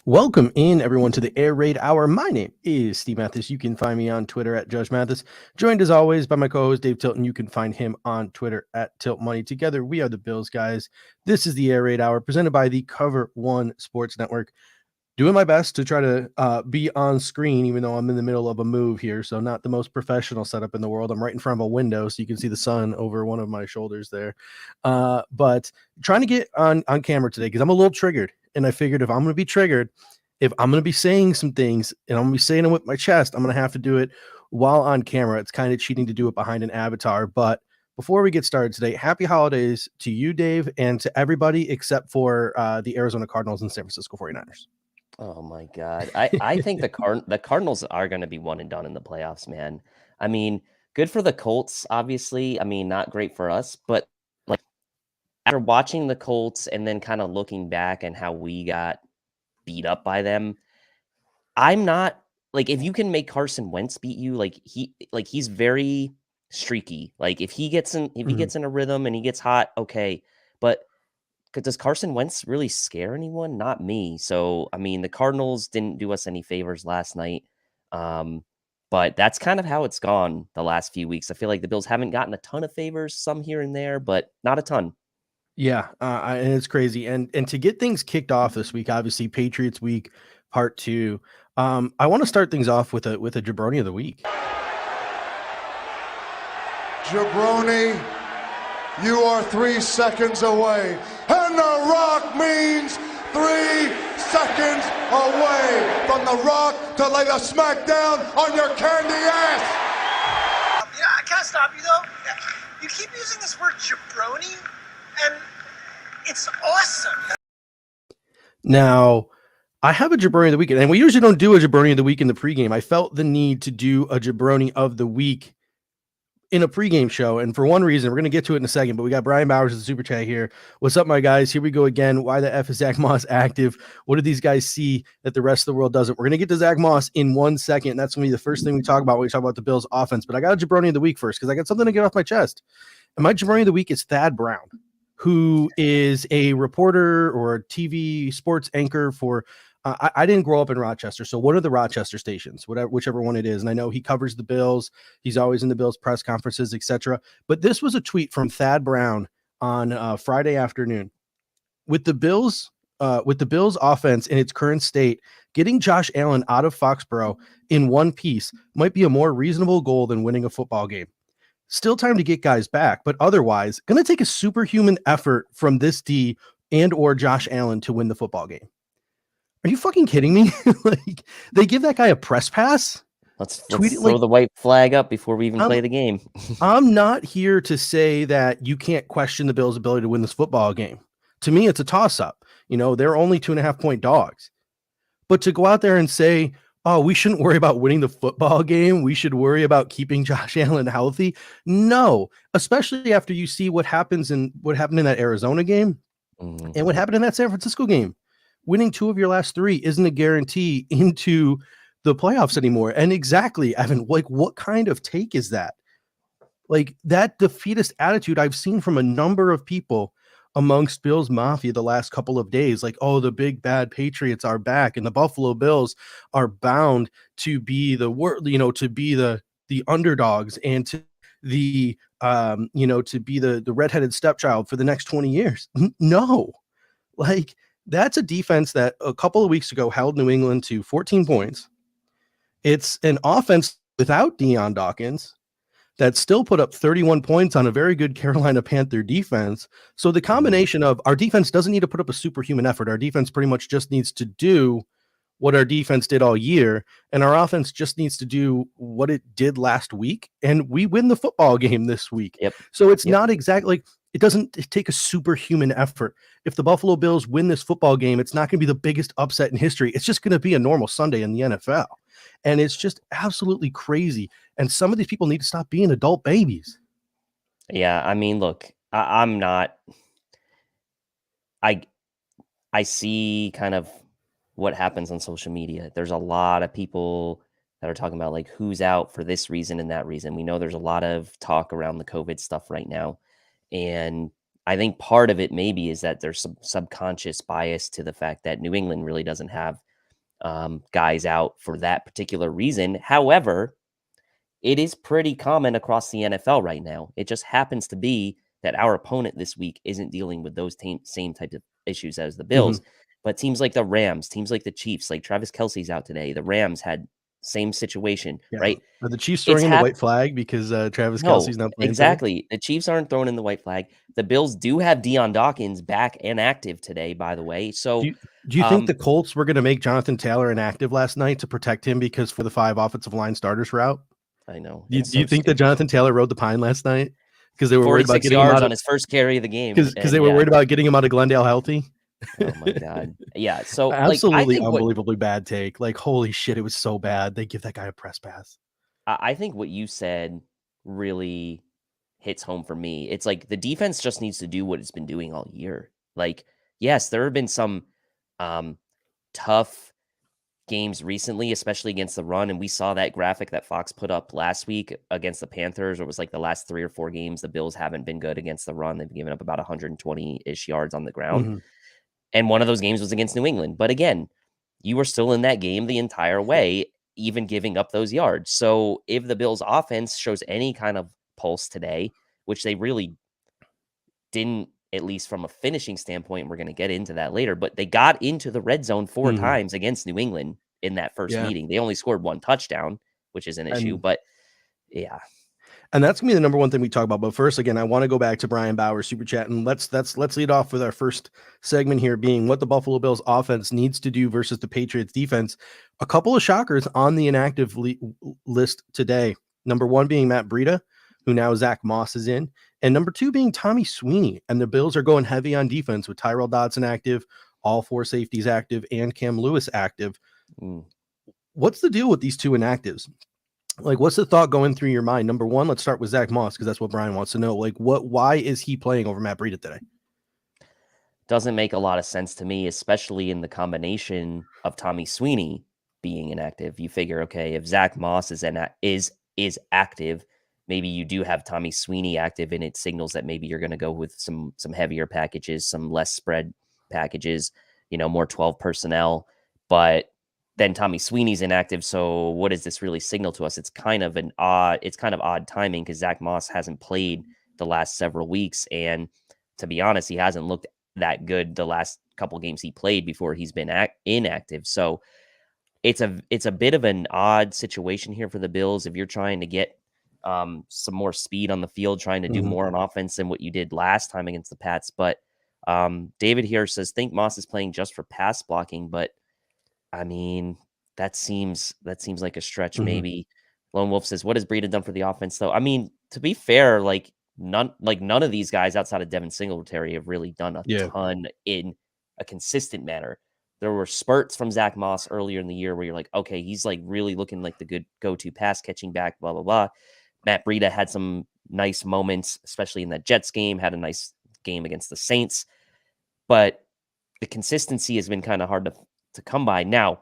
Welcome in, everyone, to the Air Raid Hour. My name is Steve Mathis. You can find me on Twitter at Judge Mathis. Joined as always by my co-host Dave Tilton. You can find him on Twitter at Tilt Money. Together, we are the Bills guys. This is the Air Raid Hour presented by the Cover One Sports Network. Doing my best to try to be on screen, even though I'm in the middle of a move here. So not the most professional setup in the world. I'm right in front of a window, so you can see the sun over one of my shoulders there. But trying to get on camera today because I'm a little triggered. And I figured if I'm going to be triggered, if I'm going to be saying some things and I'm going to be saying them with my chest, I'm going to have to do it while on camera. It's kind of cheating to do it behind an avatar. But before we get started today, happy holidays to you, Dave, and to everybody except for the Arizona Cardinals and San Francisco 49ers. Oh my God. I think the Cardinals are going to be one and done in the playoffs, man. I mean, good for the Colts, obviously. I mean, not great for us, but like after watching the Colts and then kind of looking back and how we got beat up by them, I'm not like if you can make Carson Wentz beat you, he's very streaky. Like if he gets in a rhythm and he gets hot, okay. But does Carson Wentz really scare anyone? Not me. So, I mean, the Cardinals didn't do us any favors last night. But that's kind of how it's gone the last few weeks. I feel like the Bills haven't gotten a ton of favors, some here and there, but not a ton. Yeah, and it's crazy. And to get things kicked off this week, obviously Patriots week part 2. I want to start things off with a jabroni of the week. Jabroni, you are 3 seconds away. And The Rock means 3 seconds away from The Rock to lay the smackdown on your candy ass. Yeah, I can't stop you though. You keep using this word jabroni, and it's awesome. Now, I have a jabroni of the week, and we usually don't do a jabroni of the week in the pregame. I felt the need to do a jabroni of the week in a pregame show, and for one reason, we're going to get to it in a second, but we got Brian Bowers in the super chat here. What's up, my guys? Here we go again. Why the F is Zach Moss active? What do these guys see that the rest of the world doesn't? We're going to get to Zach Moss in 1 second, and that's going to be the first thing we talk about when we talk about the Bills offense, but I got a jabroni of the week first because I got something to get off my chest, and my jabroni of the week is Thad Brown, who is a reporter or a TV sports anchor for I didn't grow up in Rochester, so one of the Rochester stations, whichever one it is, and I know he covers the Bills. He's always in the Bills press conferences, etc. But this was a tweet from Thad Brown on Friday afternoon. With the Bills offense in its current state, getting Josh Allen out of Foxborough in one piece might be a more reasonable goal than winning a football game. Still time to get guys back, but otherwise, going to take a superhuman effort from this D and or Josh Allen to win the football game. Are you fucking kidding me? Like, they give that guy a press pass? Let's throw the white flag up before we even play the game. I'm not here to say that you can't question the Bills' ability to win this football game. To me, it's a toss-up. You know, they're only 2.5-point dogs. But to go out there and say, oh, we shouldn't worry about winning the football game, we should worry about keeping Josh Allen healthy. No, especially after you see what happened in that Arizona game and what happened in that San Francisco game. Winning 2 of your last 3 isn't a guarantee into the playoffs anymore. And exactly, Evan, like, what kind of take is that? Like, that defeatist attitude I've seen from a number of people amongst Bills Mafia the last couple of days, like, oh, the big bad Patriots are back and the Buffalo Bills are bound to be to be the underdogs and to the to be the redheaded stepchild for the next 20 years. No, like, that's a defense that a couple of weeks ago held New England to 14 points. It's an offense without Deion Dawkins that still put up 31 points on a very good Carolina Panther defense. So the combination of our defense doesn't need to put up a superhuman effort. Our defense pretty much just needs to do what our defense did all year, and our offense just needs to do what it did last week, and we win the football game this week. Yep. So it's not exactly like it doesn't take a superhuman effort. If the Buffalo Bills win this football game, it's not going to be the biggest upset in history. It's just going to be a normal Sunday in the NFL. And it's just absolutely crazy. And some of these people need to stop being adult babies. Yeah, I mean, look, I'm not. I see kind of what happens on social media. There's a lot of people that are talking about like who's out for this reason and that reason. We know there's a lot of talk around the COVID stuff right now. And I think part of it maybe is that there's some subconscious bias to the fact that New England really doesn't have guys out for that particular reason. However, it is pretty common across the NFL right now. It just happens to be that our opponent this week isn't dealing with those same types of issues as the Bills. But teams like the Rams, teams like the Chiefs, like Travis Kelce's out today. The Rams had same situation, right? Are the Chiefs It's throwing in the white flag because Travis No, Kelce's not playing today? exactly. The Chiefs aren't throwing in the white flag. The Bills do have Deion Dawkins back and active today, by the way. So Do you think the Colts were going to make Jonathan Taylor inactive last night to protect him because for the 5 offensive line starters route? I know. Do you think that Jonathan Taylor rode the pine last night because they were worried about 46 getting him yards out on his first carry of the game? because they were worried about getting him out of Glendale healthy? Oh my God. Yeah. So Absolutely like, unbelievably bad take. Like, holy shit, it was so bad. They give that guy a press pass. I think what you said really hits home for me. It's like the defense just needs to do what it's been doing all year. Like, yes, there have been some tough games recently, especially against the run. And we saw that graphic that Fox put up last week against the Panthers. It was like the last 3 or 4 games, the Bills haven't been good against the run. They've given up about 120-ish yards on the ground. And one of those games was against New England. But again, you were still in that game the entire way, even giving up those yards. So if the Bills offense shows any kind of pulse today, which they really didn't, at least from a finishing standpoint, we're going to get into that later, but they got into the red zone 4 times against New England in that first meeting. They only scored 1 touchdown, which is an issue, but yeah. And that's gonna be the number one thing we talk about. But first, again, I want to go back to Brian Bauer super chat, and let's lead off with our first segment here, being what the Buffalo Bills offense needs to do versus the Patriots defense. A couple of shockers on the inactive list today. Number 1 being Matt Breida, who now Zach Moss is in, and number 2 being Tommy Sweeney. And the Bills are going heavy on defense with Tyrell Dodson active, all 4 safeties active, and Cam Lewis active. What's the deal with these 2 inactives? Like, what's the thought going through your mind? Number 1, let's start with Zach Moss, because that's what Brian wants to know. Like, why is he playing over Matt Breida today? Doesn't make a lot of sense to me, especially in the combination of Tommy Sweeney being inactive. You figure, okay, if Zach Moss is active, maybe you do have Tommy Sweeney active, and it signals that maybe you're going to go with some heavier packages, some less spread packages, more 12 personnel. But then Tommy Sweeney's inactive. So what does this really signal to us? It's kind of odd timing because Zach Moss hasn't played the last several weeks. And to be honest, he hasn't looked that good the last couple games he played before he's been inactive. So it's a bit of an odd situation here for the Bills. If you're trying to get some more speed on the field, trying to do more on offense than what you did last time against the Pats. But David here says, think Moss is playing just for pass blocking, but I mean, that seems like a stretch. Maybe Lone Wolf says, what has Breida done for the offense though? I mean, to be fair, none of these guys outside of Devin Singletary have really done a ton in a consistent manner. There were spurts from Zach Moss earlier in the year where you're like, okay, he's like really looking like the good go-to pass catching back, blah, blah, blah. Matt Breida had some nice moments, especially in that Jets game, had a nice game against the Saints, but the consistency has been kind of hard to come by. Now,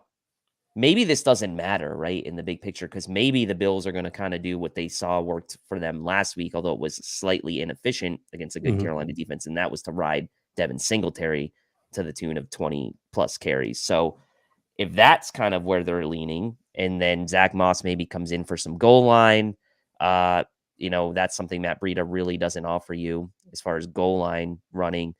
maybe this doesn't matter, right, in the big picture, because maybe the Bills are going to kind of do what they saw worked for them last week, although it was slightly inefficient against a good Carolina defense, and that was to ride Devin Singletary to the tune of 20-plus carries. So if that's kind of where they're leaning, and then Zach Moss maybe comes in for some goal line, that's something Matt Breida really doesn't offer you as far as goal line running.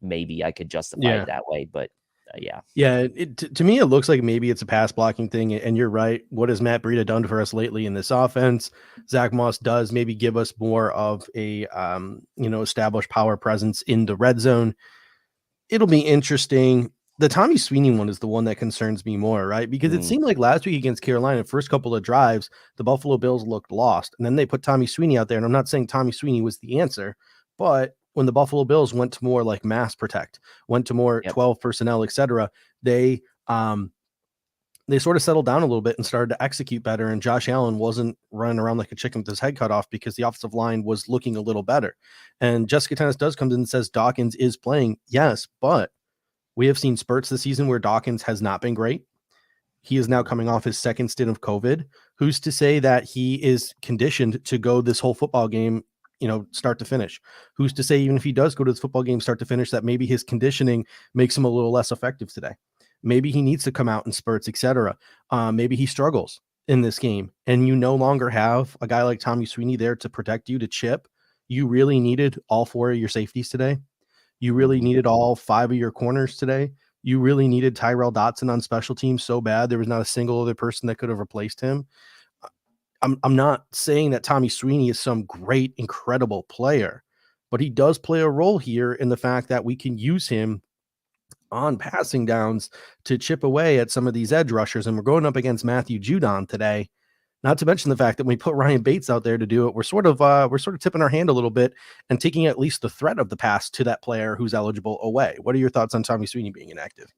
Maybe I could justify it that way, but to me, it looks like maybe it's a pass blocking thing. And you're right. What has Matt Breida done for us lately in this offense? Zach Moss does maybe give us more of a, established power presence in the red zone. It'll be interesting. The Tommy Sweeney one is the one that concerns me more, right? Because it seemed like last week against Carolina, first couple of drives, the Buffalo Bills looked lost. And then they put Tommy Sweeney out there. And I'm not saying Tommy Sweeney was the answer, but when the Buffalo Bills went to more like mass protect, went to more 12 personnel, etc., they sort of settled down a little bit and started to execute better. And Josh Allen wasn't running around like a chicken with his head cut off because the offensive line was looking a little better. And Jessica Tennis does come in and says Dawkins is playing. Yes, but we have seen spurts this season where Dawkins has not been great. He is now coming off his second stint of COVID. Who's to say that he is conditioned to go this whole football game, start to finish? Who's to say, even if he does go to the football game start to finish, that maybe his conditioning makes him a little less effective today? Maybe he needs to come out in spurts, etc. Maybe he struggles in this game, and you no longer have a guy like Tommy Sweeney there to protect you, to chip. You really needed all 4 of your safeties today. You really needed all 5 of your corners today. You really needed Tyrell Dotson on special teams so bad. There was not a single other person that could have replaced him. I'm not saying that Tommy Sweeney is some great, incredible player, but he does play a role here in the fact that we can use him on passing downs to chip away at some of these edge rushers. And we're going up against Matthew Judon today. Not to mention the fact that when we put Ryan Bates out there to do it, we're sort of tipping our hand a little bit and taking at least the threat of the pass to that player who's eligible away. What are your thoughts on Tommy Sweeney being inactive?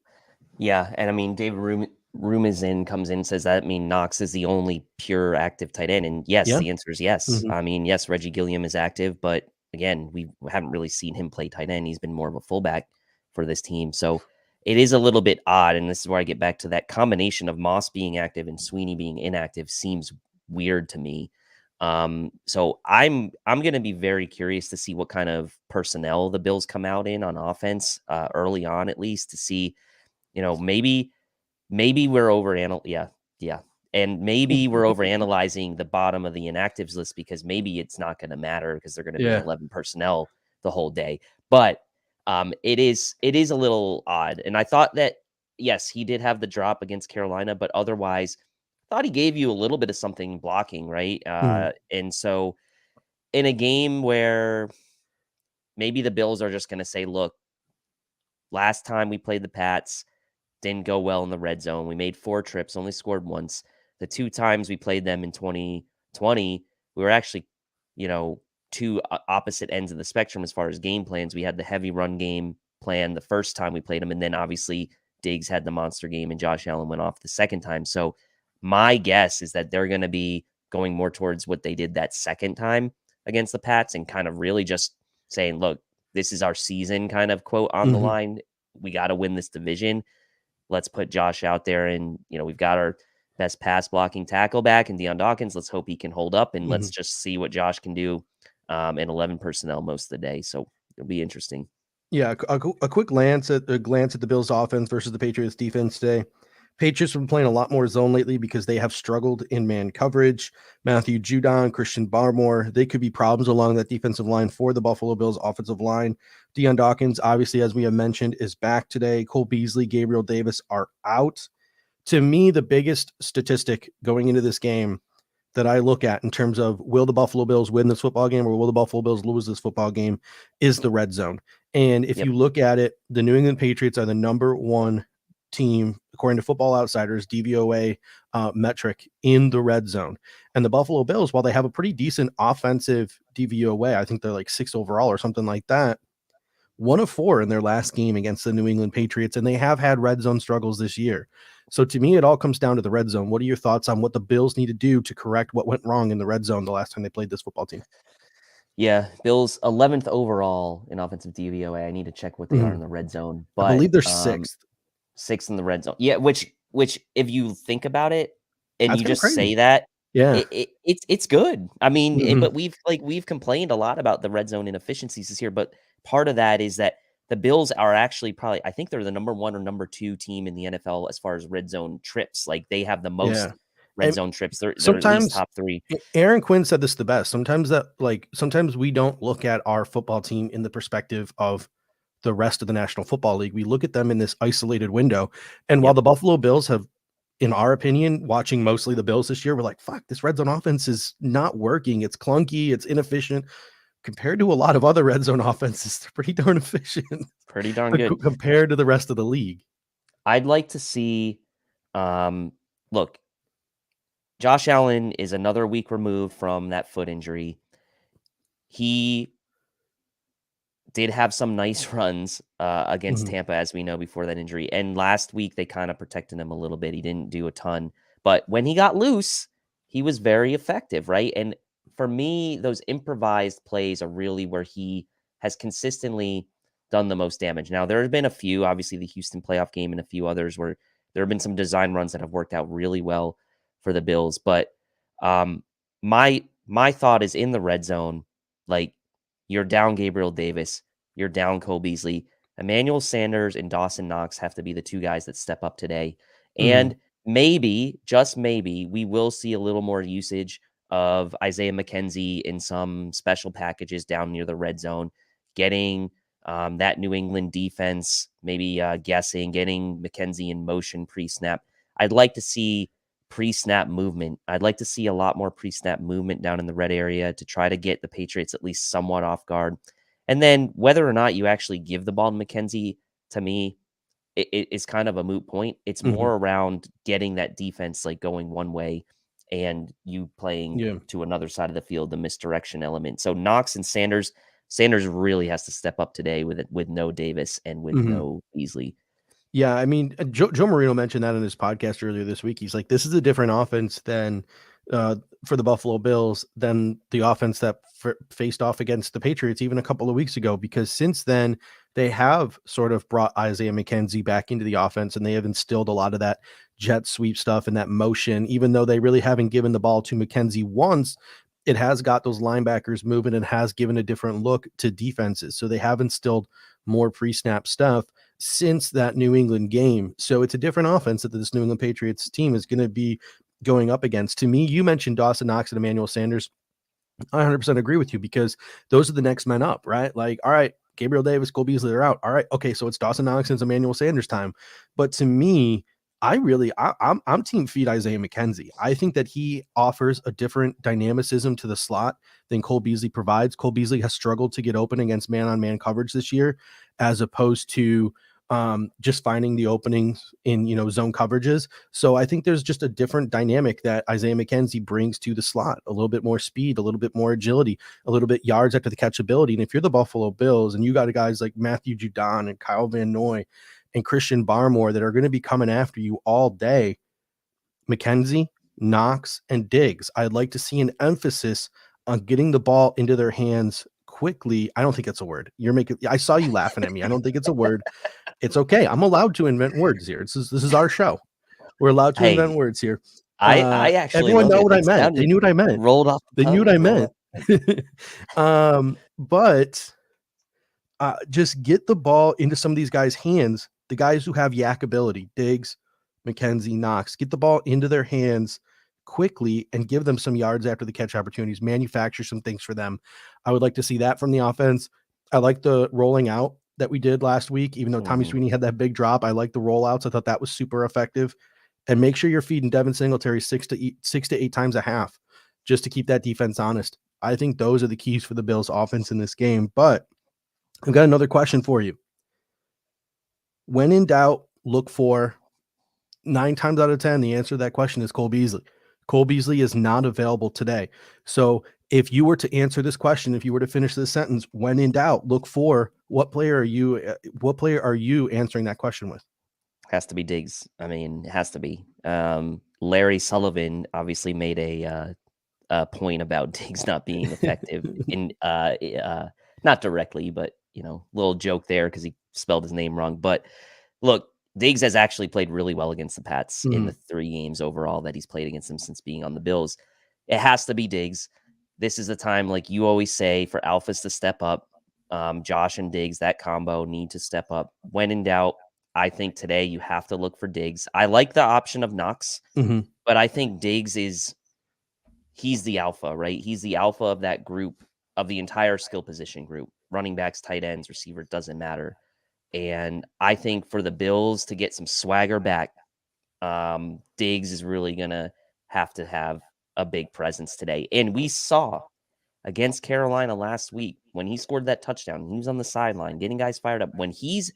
Yeah, and I mean, David comes in, says that. I mean, Knox is the only pure active tight end, and yes, Yeah. the answer is yes. Mhm. I mean, yes, Reggie Gilliam is active, but again, we haven't really seen him play tight end. He's been more of a fullback for this team, so it is a little bit odd. And this is where I get back to that combination of Moss being active and Sweeney being inactive seems weird to me. So I'm going to be very curious to see what kind of personnel the Bills come out in on offense early on, at least, to see. Maybe we're and maybe we're overanalyzing the bottom of the inactives list because maybe it's not going to matter because they're going to be 11 personnel the whole day. But it is a little odd, and I thought that yes, he did have the drop against Carolina, but otherwise, I thought he gave you a little bit of something blocking, right? And so in a game where maybe the Bills are just going to say, "Look, last time we played the Pats." Didn't go well in the red zone. We made 4 trips, only scored once. The 2 times we played them in 2020, we were actually, 2 opposite ends of the spectrum as far as game plans. We had the heavy run game plan the first time we played them, and then obviously Diggs had the monster game and Josh Allen went off the second time. So my guess is that they're going to be going more towards what they did that second time against the Pats and kind of really just saying, look, this is our season kind of quote on the line. We got to win this division. Let's put Josh out there, and we've got our best pass blocking tackle back in Deion Dawkins. Let's hope he can hold up, and let's just see what Josh can do in 11 personnel most of the day. So it'll be interesting. Yeah, a quick glance at the Bills' offense versus the Patriots' defense today. Patriots have been playing a lot more zone lately because they have struggled in man coverage. Matthew Judon, Christian Barmore, they could be problems along that defensive line for the Buffalo Bills offensive line. Deion Dawkins, obviously, as we have mentioned, is back today. Cole Beasley, Gabriel Davis are out. To me, the biggest statistic going into this game that I look at in terms of will the Buffalo Bills win this football game or will the Buffalo Bills lose this football game is the red zone. And if you look at it, the New England Patriots are the number 1 team, according to Football Outsiders, DVOA metric in the red zone. And the Buffalo Bills, while they have a pretty decent offensive DVOA, I think they're like 6 overall or something like that, 1 of 4 in their last game against the New England Patriots, and they have had red zone struggles this year. So to me, it all comes down to the red zone. What are your thoughts on what the Bills need to do to correct what went wrong in the red zone the last time they played this football team? Yeah, Bills 11th overall in offensive DVOA. I need to check what they are in the red zone, but I believe they're 6th. 6th in the red zone. Yeah, which if you think about it and That's you just crazy. say that, Yeah, it's good. I mean, but we've complained a lot about the red zone inefficiencies this year, but part of that is that the Bills are actually probably, I think they're the number 1 or number 2 team in the NFL as far as red zone trips. Like they have the most red zone trips. They're at least top 3. Aaron Quinn said this the best. Sometimes we don't look at our football team in the perspective of the rest of the National Football League. We look at them in this isolated window. And while the Buffalo Bills have, in our opinion, watching mostly the Bills this year, we're like, fuck, this red zone offense is not working. It's clunky. It's inefficient. Compared to a lot of other red zone offenses, they're pretty darn efficient. Pretty darn good. Compared to the rest of the league. I'd like to see, look, Josh Allen is another week removed from that foot injury. He did have some nice runs against Tampa, as we know, before that injury. And last week, they kind of protected him a little bit. He didn't do a ton. But when he got loose, he was very effective, right? And for me, those improvised plays are really where he has consistently done the most damage. Now, there have been a few, obviously the Houston playoff game and a few others where there have been some design runs that have worked out really well for the Bills. But my thought is in the red zone, like, you're down Gabriel Davis, you're down Cole Beasley. Emmanuel Sanders and Dawson Knox have to be the two guys that step up today. Mhm. And maybe, just maybe, we will see a little more usage of Isaiah McKenzie in some special packages down near the red zone, getting that New England defense, maybe getting McKenzie in motion pre-snap. I'd like to see pre-snap movement. I'd like to see a lot more pre-snap movement down in the red area to try to get the Patriots at least somewhat off guard. And then whether or not you actually give the ball to McKenzie, to me, it is kind of a moot point. It's more around getting that defense like going one way and you playing to another side of the field, the misdirection element. So Knox and Sanders really has to step up today with no Davis and with no Beasley. Yeah, I mean, Joe Marino mentioned that in his podcast earlier this week. He's like, this is a different offense than for the Buffalo Bills than the offense that faced off against the Patriots even a couple of weeks ago, because since then they have sort of brought Isaiah McKenzie back into the offense and they have instilled a lot of that jet sweep stuff and that motion. Even though they really haven't given the ball to McKenzie once, it has got those linebackers moving and has given a different look to defenses. So they have instilled more pre-snap stuff since that New England game. So it's a different offense that this New England Patriots team is going to be going up against. To me, you mentioned Dawson Knox and Emmanuel Sanders. I 100% agree with you, because those are the next men up, right? Like, all right, Gabriel Davis, Cole Beasley are out. All right, okay, so it's Dawson Knox and Emmanuel Sanders time. But to me, I'm team feed Isaiah McKenzie. I think that he offers a different dynamicism to the slot than Cole Beasley provides. Cole Beasley has struggled to get open against man-on-man coverage this year, as opposed to just finding the openings in, zone coverages. So I think there's just a different dynamic that Isaiah McKenzie brings to the slot, a little bit more speed, a little bit more agility, a little bit yards after the catchability. And if you're the Buffalo Bills and you got guys like Matthew Judon and Kyle Van Noy and Christian Barmore that are going to be coming after you all day, McKenzie, Knox, and Diggs, I'd like to see an emphasis on getting the ball into their hands quickly. I don't think it's a word. I saw you laughing at me. I don't think it's a word. It's okay. I'm allowed to invent words here. This is our show. We're allowed to invent words here. I actually everyone know what I meant. They knew what I meant. Rolled off. They knew what I meant. But just get the ball into some of these guys' hands. The guys who have yak ability, Diggs, McKenzie, Knox, get the ball into their hands quickly and give them some yards after the catch opportunities, manufacture some things for them. I would like to see that from the offense. I like the rolling out that we did last week, even though Tommy Sweeney had that big drop. I like the rollouts. I thought that was super effective. And make sure you're feeding Devin Singletary 6 to 8 times a half just to keep that defense honest. I think those are the keys for the Bills offense in this game. But I've got another question for you. When in doubt, look for 9 times out of 10. The answer to that question is Cole Beasley. Cole Beasley is not available today. So if you were to answer this question, if you were to finish this sentence, when in doubt, look for what player are you answering that question with? Has to be Diggs. I mean, it has to be. Larry Sullivan obviously made a point about Diggs not being effective in not directly, but little joke there because he spelled his name wrong. But look, Diggs has actually played really well against the Pats in the 3 games overall that he's played against them since being on the Bills. It has to be Diggs. This is the time, like you always say, for alphas to step up. Josh and Diggs, that combo need to step up. When in doubt, I think today you have to look for Diggs. I like the option of Knox, but I think Diggs he's the alpha, right? He's the alpha of that group, of the entire skill position group. Running backs, tight ends, receiver, doesn't matter. And I think for the Bills to get some swagger back, Diggs is really going to have a big presence today. And we saw against Carolina last week when he scored that touchdown, he was on the sideline getting guys fired up. When he's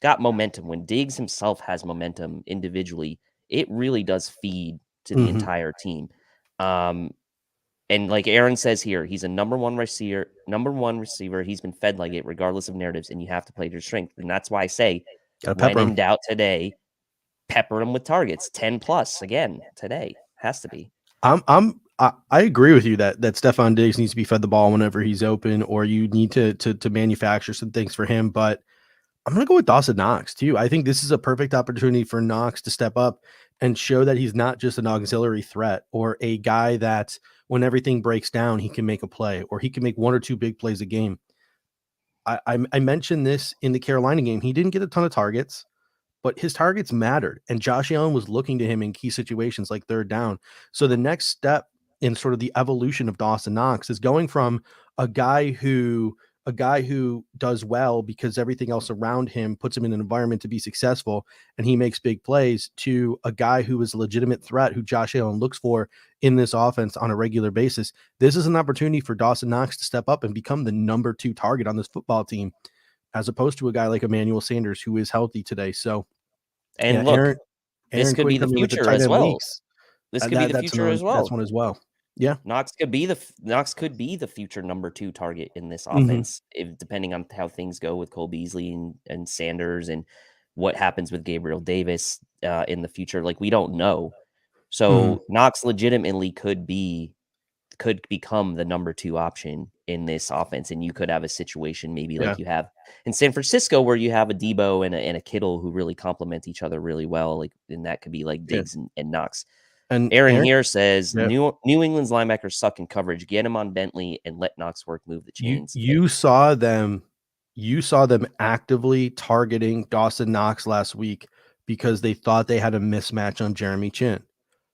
got momentum, when Diggs himself has momentum individually, it really does feed to the entire team. And like Aaron says here, he's a number one receiver. He's been fed like it, regardless of narratives, and you have to play to your strength. And that's why I say, when in doubt today, pepper him with targets, 10 plus again today. Has to be. I agree with you that Stephon Diggs needs to be fed the ball whenever he's open, or you need to manufacture some things for him. But I'm going to go with Dawson Knox too. I think this is a perfect opportunity for Knox to step up and show that he's not just an auxiliary threat or a guy that when everything breaks down, he can make a play or he can make 1 or 2 big plays a game. I mentioned this in the Carolina game. He didn't get a ton of targets, but his targets mattered. And Josh Allen was looking to him in key situations like third down. So the next step in sort of the evolution of Dawson Knox is going from a guy who does well because everything else around him puts him in an environment to be successful and he makes big plays, to a guy who is a legitimate threat who Josh Allen looks for in this offense on a regular basis. This is an opportunity for Dawson Knox to step up and become the number 2 target on this football team, as opposed to a guy like Emmanuel Sanders who is healthy today. So And yeah, look, this Aaron could be Quinn the coming with the future tight as end well. leaks. This could be the future as well. That's one as well. Yeah. Knox could be the future number 2 target in this Mhm. offense, depending on how things go with Cole Beasley and Sanders and what happens with Gabriel Davis in the future. Like, we don't know. So Knox legitimately could become the number 2 option in this offense, and you could have a situation maybe like you have in San Francisco where you have a Debo and a Kittle who really complement each other really well. Like, and that could be like Diggs and Knox. And Aaron here says yeah. New England's linebackers suck in coverage. Get him on Bentley and let Knox work move the chains. You saw them actively targeting Dawson Knox last week because they thought they had a mismatch on Jeremy Chin.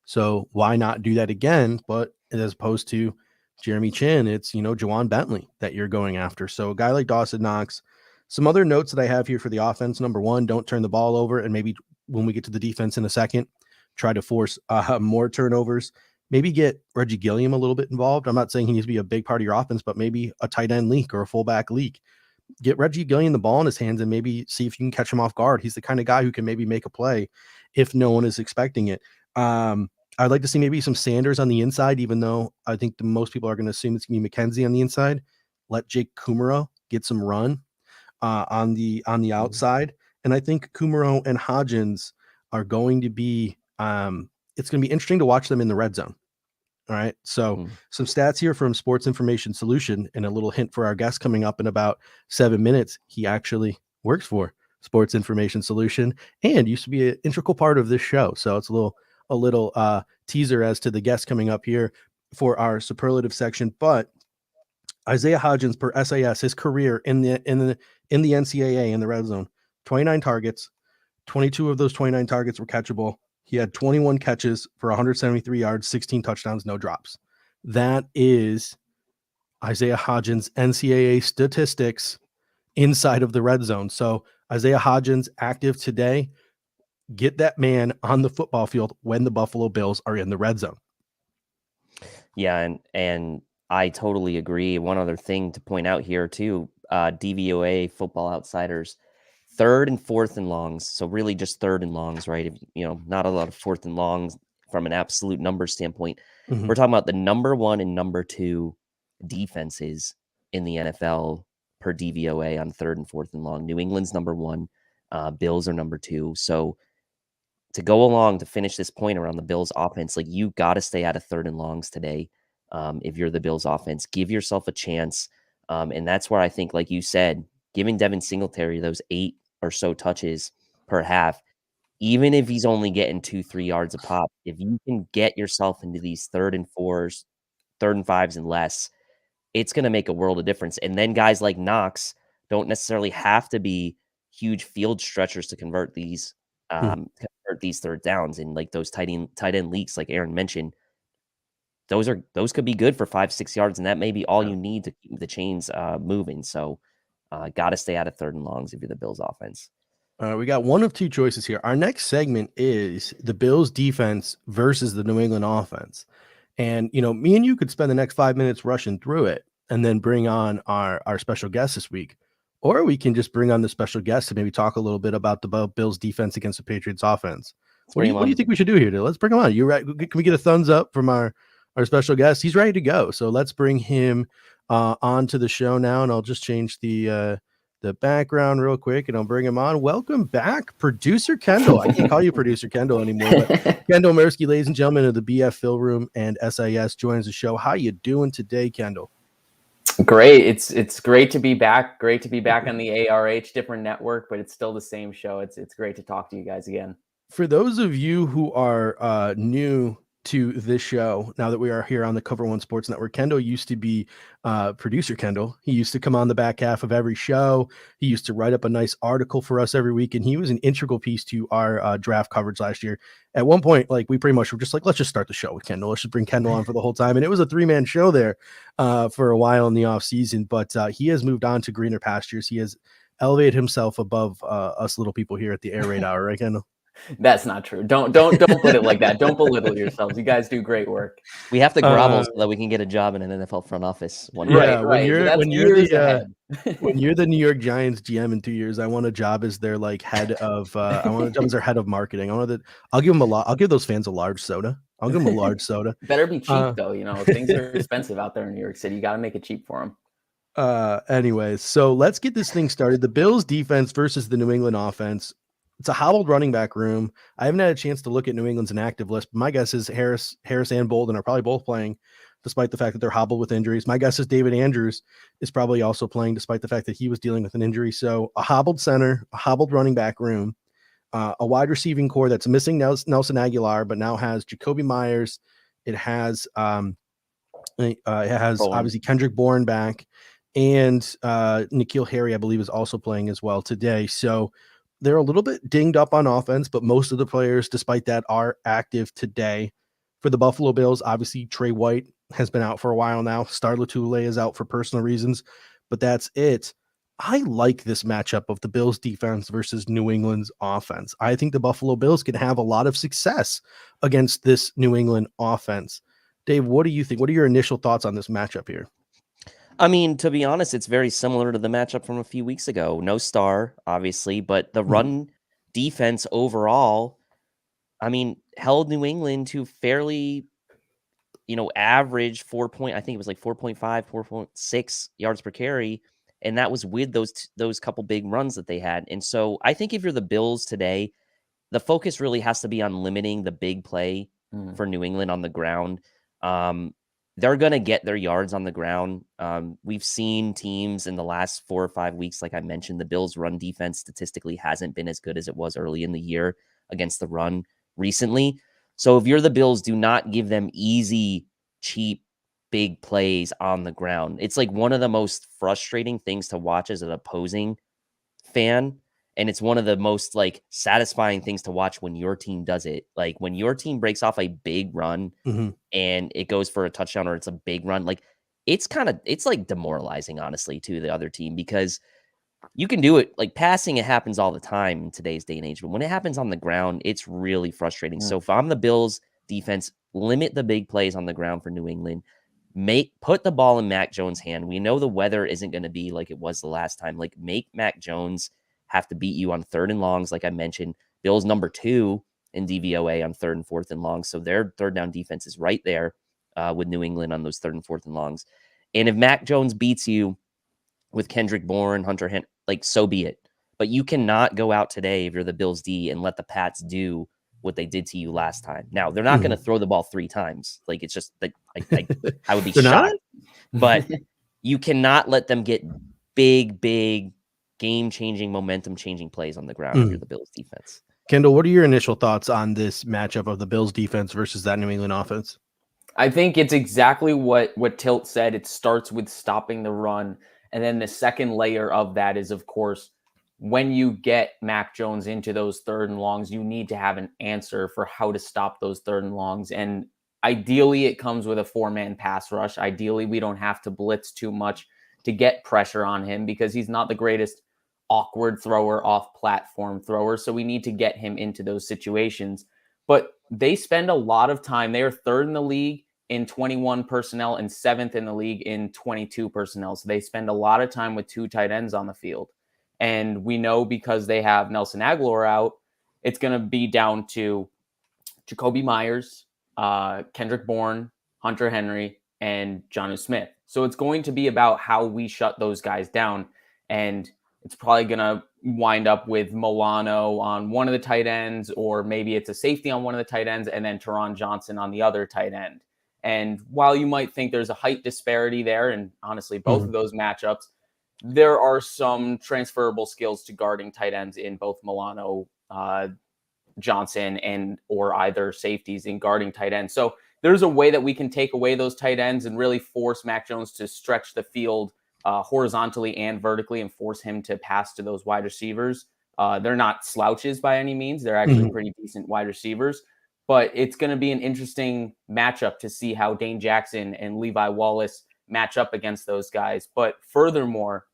So why not do that again? But as opposed to Jeremy Chin, it's, Juwan Bentley that you're going after. So a guy like Dawson Knox. Some other notes that I have here for the offense. Number 1, don't turn the ball over. And maybe when we get to the defense in a second, try to force more turnovers. Maybe get Reggie Gilliam a little bit involved. I'm not saying he needs to be a big part of your offense, but maybe a tight end leak or a fullback leak. Get Reggie Gilliam the ball in his hands and maybe see if you can catch him off guard. He's the kind of guy who can maybe make a play if no one is expecting it. I'd like to see maybe some Sanders on the inside, even though I think most people are going to assume it's going to be McKenzie on the inside. Let Jake Kumaro get some run on the outside. And I think Kumaro and Hodgins are going to be it's going to be interesting to watch them in the red zone. All right. So some stats here from Sports Information Solution, and a little hint for our guest coming up in about 7 minutes. He actually works for Sports Information Solution and used to be an integral part of this show. So it's a little teaser as to the guest coming up here for our superlative section. But Isaiah Hodgins per SAS, his career in the NCAA in the red zone, 29 targets, 22 of those 29 targets were catchable. He had 21 catches for 173 yards, 16 touchdowns, no drops. That is Isaiah Hodgins' NCAA statistics inside of the red zone. So Isaiah Hodgins active today. Get that man on the football field when the Buffalo Bills are in the red zone. Yeah, and I totally agree. One other thing to point out here too, DVOA Football Outsiders, 3rd and 4th and longs. So really just 3rd and longs, right? Not a lot of 4th and longs from an absolute number standpoint. We're talking about the number 1 and number 2 defenses in the NFL per DVOA on 3rd and 4th and long. New England's number 1, Bills are number 2. So to go along to finish this point around the Bills offense, like, you got to stay out of 3rd and longs today. If you're the Bills offense, give yourself a chance. And that's where I think, like you said, giving Devin Singletary those 8 or so touches per half, even if he's only getting 2-3 yards a pop, if you can get yourself into these 3rd and 4s, 3rd and 5s and less, it's going to make a world of difference. And then guys like Knox don't necessarily have to be huge field stretchers to convert these 3rd downs, and like those tight end leaks, like Aaron mentioned, those could be good for 5-6 yards, and that may be all you need to keep the chains moving. So got to stay out of 3rd and longs if you're the Bills offense. We got one of 2 choices here. Our next segment is the Bills defense versus the New England offense. And, me and you could spend the next 5 minutes rushing through it and then bring on our special guest this week. Or we can just bring on the special guest to maybe talk a little bit about the Bills defense against the Patriots offense. What do you think we should do here? Let's bring him on. You right? Can we get a thumbs up from our special guest? He's ready to go. So let's bring him onto the show now. And I'll just change the background real quick and I'll bring him on. Welcome back, Producer Kendall. I can't call you Producer Kendall anymore, but Kendall Mirsky, ladies and gentlemen of the BF Phil Room and SIS, joins the show. How you doing today, Kendall? Great. It's great to be back. Great to be back on the ARH, different network, but it's still the same show. It's great to talk to you guys again. For those of you who are new to this show now that we are here on the Cover One Sports Network. Kendall used to be producer Kendall. He used to come on the back half of every show. He used to write up a nice article for us every week, and he was an integral piece to our draft coverage last year. At one point, like, we pretty much were just like, let's just start the show with Kendall. Let's just bring Kendall on for the whole time. And it was a 3-man show there for a while in the off season, but he has moved on to greener pastures. He has elevated himself above us little people here at the Air Raid Hour, right, Kendall? That's not true. Don't put it like that. Don't belittle yourselves. You guys do great work. We have to grovel so that we can get a job in an NFL front office one day. Yeah, Right. when you're the New York Giants GM in 2 years, I want a job as their like head of I want a job as their head of marketing. I'll give them I'll give those fans a large soda. I'll give them a large soda. Better be cheap though. Things are expensive out there in New York City. You got to make it cheap for them. Anyways, so let's get this thing started. The Bills defense versus the New England offense. It's a hobbled running back room. I haven't had a chance to look at New England's inactive list, but my guess is Harris and Bolden are probably both playing, despite the fact that they're hobbled with injuries. My guess is David Andrews is probably also playing, despite the fact that he was dealing with an injury. So a hobbled center, a hobbled running back room, a wide receiving core that's missing Nelson Aguilar, but now has Jacoby Myers. It has obviously Kendrick Bourne back, and N'Keal Harry, I believe, is also playing as well today. So they're a little bit dinged up on offense, but most of the players, despite that, are active today. For the Buffalo Bills, obviously Trey White has been out for a while now. Star Lotulelei is out for personal reasons, but that's it. I like this matchup of the Bills defense versus New England's offense. I think the Buffalo Bills can have a lot of success against this New England offense. Dave, what do you think? What are your initial thoughts on this matchup here? I mean, to be honest, it's very similar to the matchup from a few weeks ago. No star, obviously, but the run defense overall, I mean, held New England to fairly, average I think it was like 4.5, 4.6 yards per carry. And that was with those couple big runs that they had. And so I think if you're the Bills today, the focus really has to be on limiting the big play for New England on the ground. They're going to get their yards on the ground. We've seen teams in the last 4 or 5 weeks, like I mentioned, the Bills' run defense statistically hasn't been as good as it was early in the year against the run recently. So if you're the Bills, do not give them easy, cheap, big plays on the ground. It's like one of the most frustrating things to watch as an opposing fan. And it's one of the most like satisfying things to watch when your team does it. Like when your team breaks off a big run and it goes for a touchdown or it's a big run, like it's like demoralizing, honestly, to the other team, because you can do it. Like passing, it happens all the time in today's day and age. But when it happens on the ground, it's really frustrating. So if I'm the Bills defense, limit the big plays on the ground for New England. Put the ball in Mac Jones' hand. We know the weather isn't going to be like it was the last time. Like make Mac Jones have to beat you on 3rd and longs. Like I mentioned, Bills number 2 in DVOA on 3rd and 4th and longs. So their third down defense is right there with New England on those 3rd and 4th and longs. And if Mac Jones beats you with Kendrick Bourne, Hunter Henry, like so be it. But you cannot go out today if you're the Bills D and let the Pats do what they did to you last time. Now they're not going to throw the ball 3 times. Like it's just like I would be shocked. But you cannot let them get big game-changing, momentum-changing plays on the ground if you're the Bills defense. Kendall, what are your initial thoughts on this matchup of the Bills defense versus that New England offense? I think it's exactly what Tilt said. It starts with stopping the run. And then the second layer of that is, of course, when you get Mac Jones into those 3rd and longs, you need to have an answer for how to stop those 3rd and longs. And ideally, it comes with a 4-man pass rush. Ideally, we don't have to blitz too much to get pressure on him because he's not the greatest awkward thrower, off-platform thrower. So we need to get him into those situations. But they spend a lot of time. They are 3rd in the league in 21 personnel and 7th in the league in 22 personnel. So they spend a lot of time with 2 tight ends on the field. And we know because they have Nelson Aguilar out, it's going to be down to Jacoby Myers, Kendrick Bourne, Hunter Henry, and Jonnu Smith. So it's going to be about how we shut those guys down. And it's probably going to wind up with Milano on one of the tight ends, or maybe it's a safety on one of the tight ends, and then Teron Johnson on the other tight end. And while you might think there's a height disparity there, and honestly, both of those matchups, there are some transferable skills to guarding tight ends in both Milano Johnson and or either safeties in guarding tight ends. So there's a way that we can take away those tight ends and really force Mac Jones to stretch the field horizontally and vertically and force him to pass to those wide receivers. They're not slouches by any means. They're actually pretty decent wide receivers. But it's going to be an interesting matchup to see how Dane Jackson and Levi Wallace match up against those guys. But furthermore,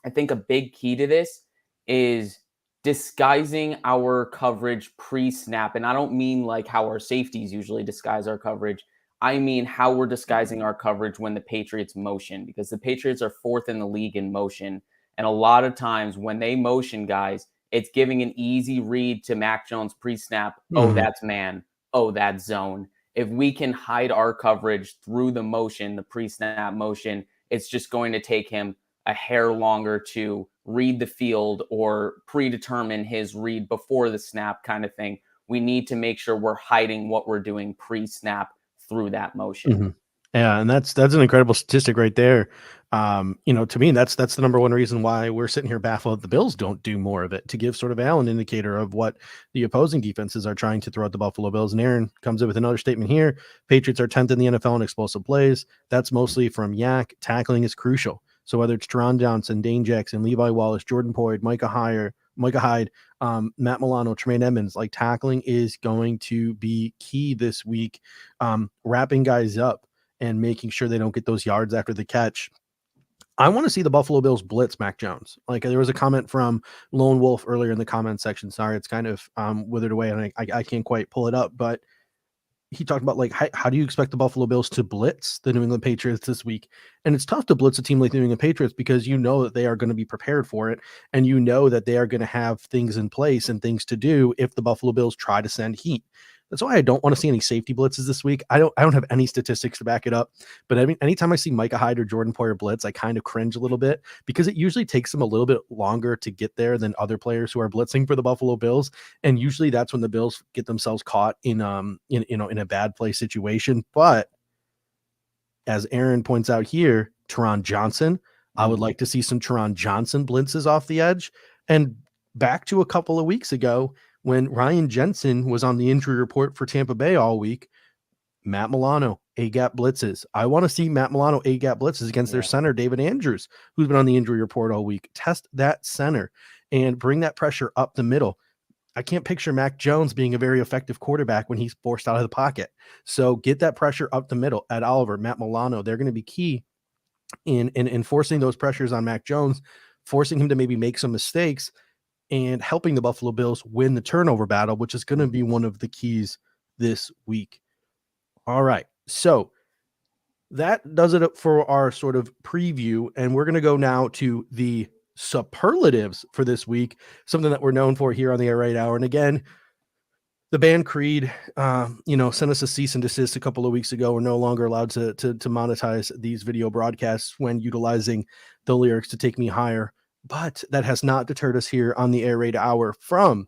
I think a big key to this is disguising our coverage pre-snap. And I don't mean like how our safeties usually disguise our coverage. I mean how we're disguising our coverage when the Patriots motion, because the Patriots are 4th in the league in motion. And a lot of times when they motion guys, it's giving an easy read to Mac Jones pre-snap. Oh, that's man. Oh, that's zone. If we can hide our coverage through the motion, the pre-snap motion, it's just going to take him a hair longer to read the field or predetermine his read before the snap kind of thing. We need to make sure we're hiding what we're doing pre-snap through that motion. Yeah, and that's an incredible statistic right there. To me, that's the number one reason why we're sitting here baffled that the Bills don't do more of it, to give sort of an indicator of what the opposing defenses are trying to throw at the Buffalo Bills. And Aaron comes in with another statement here. Patriots are 10th in the NFL in explosive plays. That's mostly from Yak. Tackling is crucial. So whether it's Teron Johnson, Dane Jackson, Levi Wallace, Jordan Poyd, Micah Hyde, Matt Milano, Tremaine Edmonds, like tackling is going to be key this week. Wrapping guys up and making sure they don't get those yards after the catch. I want to see the Buffalo Bills blitz Mac Jones. Like there was a comment from Lone Wolf earlier in the comment section. Sorry, it's kind of withered away and I can't quite pull it up, but he talked about like, how do you expect the Buffalo Bills to blitz the New England Patriots this week? And it's tough to blitz a team like the New England Patriots because you know that they are going to be prepared for it. And you know that they are going to have things in place and things to do if the Buffalo Bills try to send heat. That's why I don't want to see any safety blitzes this week. I don't have any statistics to back it up, but I mean, anytime I see Micah Hyde or Jordan Poyer blitz, I kind of cringe a little bit because it usually takes them a little bit longer to get there than other players who are blitzing for the Buffalo Bills. And usually that's when the Bills get themselves caught in a bad play situation. But as Aaron points out here, Teron Johnson, I would like to see some Teron Johnson blitzes off the edge. And back to a couple of weeks ago, when Ryan Jensen was on the injury report for Tampa Bay all week, Matt Milano, A-gap blitzes. I want to see Matt Milano A-gap blitzes against their center, David Andrews, who's been on the injury report all week. Test that center and bring that pressure up the middle. I can't picture Mac Jones being a very effective quarterback when he's forced out of the pocket. So get that pressure up the middle. Ed Oliver, Matt Milano, they're going to be key in enforcing those pressures on Mac Jones, forcing him to maybe make some mistakes, and helping the Buffalo Bills win the turnover battle, which is going to be one of the keys this week. All right. So that does it for our sort of preview. And we're going to go now to the superlatives for this week, something that we're known for here on the Air Raid Hour. And again, the band Creed, sent us a cease and desist a couple of weeks ago. We're no longer allowed to monetize these video broadcasts when utilizing the lyrics to Take Me Higher. But that has not deterred us here on the Air Raid Hour from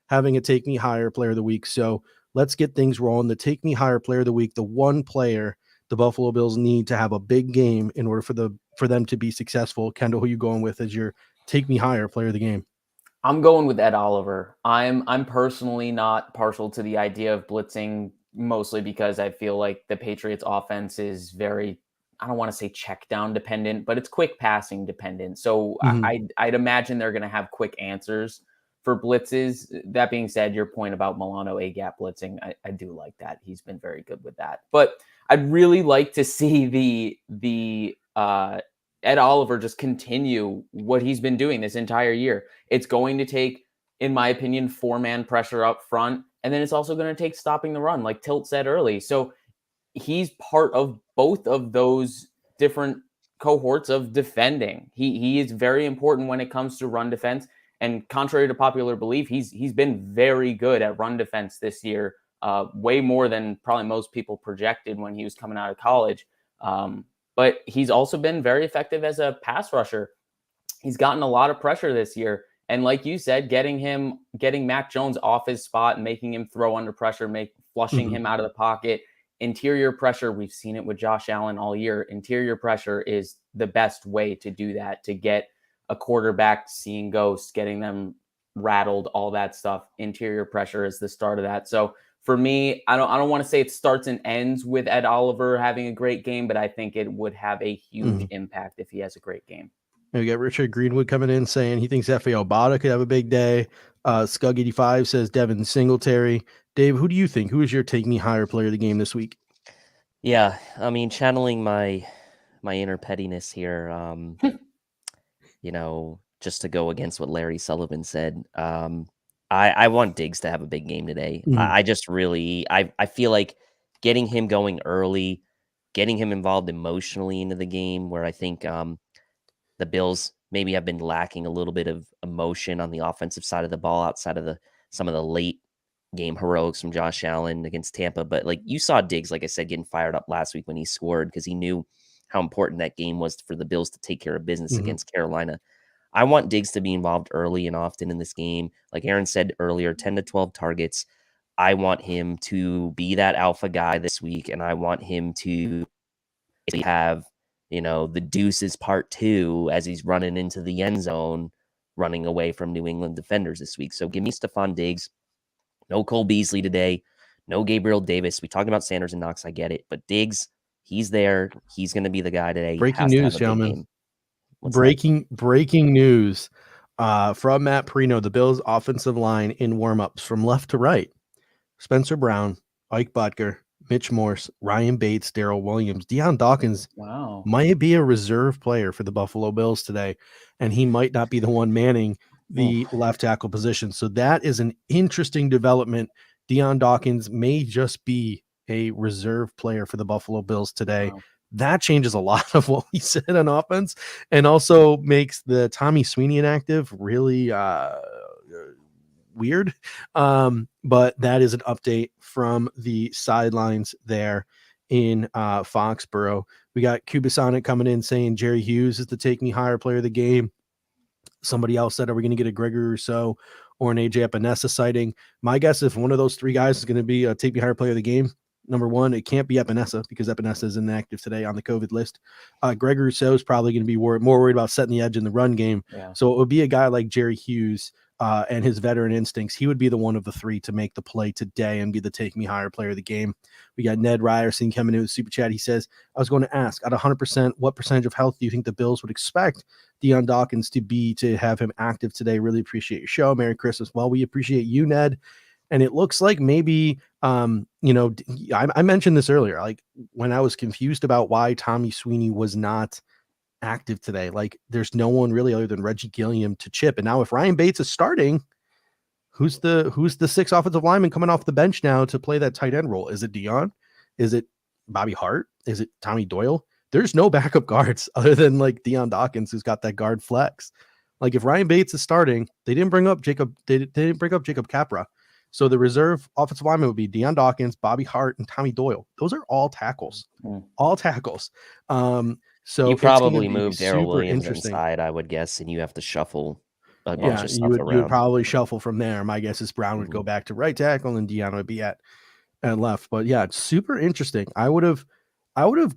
having a Take Me Higher player of the week. So let's get things rolling. The Take Me Higher player of the week, the one player the Buffalo Bills need to have a big game in order for them to be successful. Kendall, who are you going with as your Take Me Higher player of the game? I'm going with Ed Oliver. I'm personally not partial to the idea of blitzing, mostly because I feel like the Patriots offense is very, I don't want to say check down dependent, but it's quick passing dependent. So I'd imagine they're going to have quick answers for blitzes. That being said, your point about Milano A-gap blitzing, I do like that. He's been very good with that. But I'd really like to see the Ed Oliver just continue what he's been doing this entire year. It's going to take, in my opinion, 4-man pressure up front. And then it's also going to take stopping the run, like Tilt said early. So he's part of both of those different cohorts of defending. He is very important when it comes to run defense. And contrary to popular belief, he's been very good at run defense this year, way more than probably most people projected when he was coming out of college. But he's also been very effective as a pass rusher. He's gotten a lot of pressure this year. And like you said, getting Mac Jones off his spot and making him throw under pressure, flushing him out of the pocket. Interior pressure, we've seen it with Josh Allen all year. Interior pressure is the best way to do that, to get a quarterback seeing ghosts, getting them rattled, all that stuff. Interior pressure is the start of that. So for me, I don't want to say it starts and ends with Ed Oliver having a great game, but I think it would have a huge impact if he has a great game. We got Richard Greenwood coming in saying he thinks F.A. Obata could have a big day. Scug85 says Devin Singletary. Dave, who do you think? Who is your take me higher player of the game this week? Yeah, I mean, channeling my inner pettiness here, just to go against what Larry Sullivan said. I want Diggs to have a big game today. I just really, I feel like getting him going early, getting him involved emotionally into the game, where I think the Bills maybe have been lacking a little bit of emotion on the offensive side of the ball outside of some of the late game heroics from Josh Allen against Tampa. But like you saw Diggs, like I said, getting fired up last week when he scored because he knew how important that game was for the Bills to take care of business against Carolina. I want Diggs to be involved early and often in this game. Like Aaron said earlier, 10 to 12 targets. I want him to be that alpha guy this week, and I want him to have, the deuces part 2 as he's running into the end zone, running away from New England defenders this week. So give me Stephon Diggs. No Cole Beasley today. No Gabriel Davis. We talked about Sanders and Knox. I get it. But Diggs, he's there. He's going to be the guy today. Breaking news, gentlemen. Breaking news from Matt Perino. The Bills' offensive line in warmups from left to right. Spencer Brown, Ike Butker, Mitch Morse, Ryan Bates, Darrell Williams, Deion Dawkins might be a reserve player for the Buffalo Bills today, and he might not be the one manning the left tackle position. So that is an interesting development. Deion Dawkins may just be a reserve player for the Buffalo Bills today. Wow. That changes a lot of what we said on offense and also makes the Tommy Sweeney inactive really weird. But that is an update from the sidelines there in Foxborough. We got Kubasonic coming in saying Jerry Hughes is the take me higher player of the game. Somebody else said, are we going to get a Gregory Rousseau or an AJ Epinesa sighting? My guess, if one of those three guys is going to be a take me higher player of the game, number one, it can't be Epinesa because Epinesa is inactive today on the COVID list. Gregory Rousseau is probably going to be more worried about setting the edge in the run game. Yeah. So it would be a guy like Jerry Hughes and his veteran instincts. He would be the one of the three to make the play today and be the take me higher player of the game. We got Ned Ryerson coming in with Super Chat. He says, I was going to ask, at 100%, what percentage of health do you think the Bills would expect Deion Dawkins to have him active today? Really appreciate your show. Merry Christmas. Well, we appreciate you, Ned. And it looks like maybe, I mentioned this earlier, like when I was confused about why Tommy Sweeney was not active today, like there's no one really other than Reggie Gilliam to chip. And now if Ryan Bates is starting, who's the sixth offensive lineman coming off the bench now to play that tight end role? Is it Deion? Is it Bobby Hart? Is it Tommy Doyle? There's no backup guards other than like Deion Dawkins, who's got that guard flex. Like if Ryan Bates is starting, they didn't bring up Jacob Capra. So the reserve offensive lineman would be Deion Dawkins, Bobby Hart, and Tommy Doyle. Those are all tackles. All tackles. So you probably moved Darrell Williams inside, I would guess, and you have to shuffle a bunch of stuff around. You would probably shuffle from there. My guess is Brown would go back to right tackle and Deion would be at left. But yeah, it's super interesting. I would have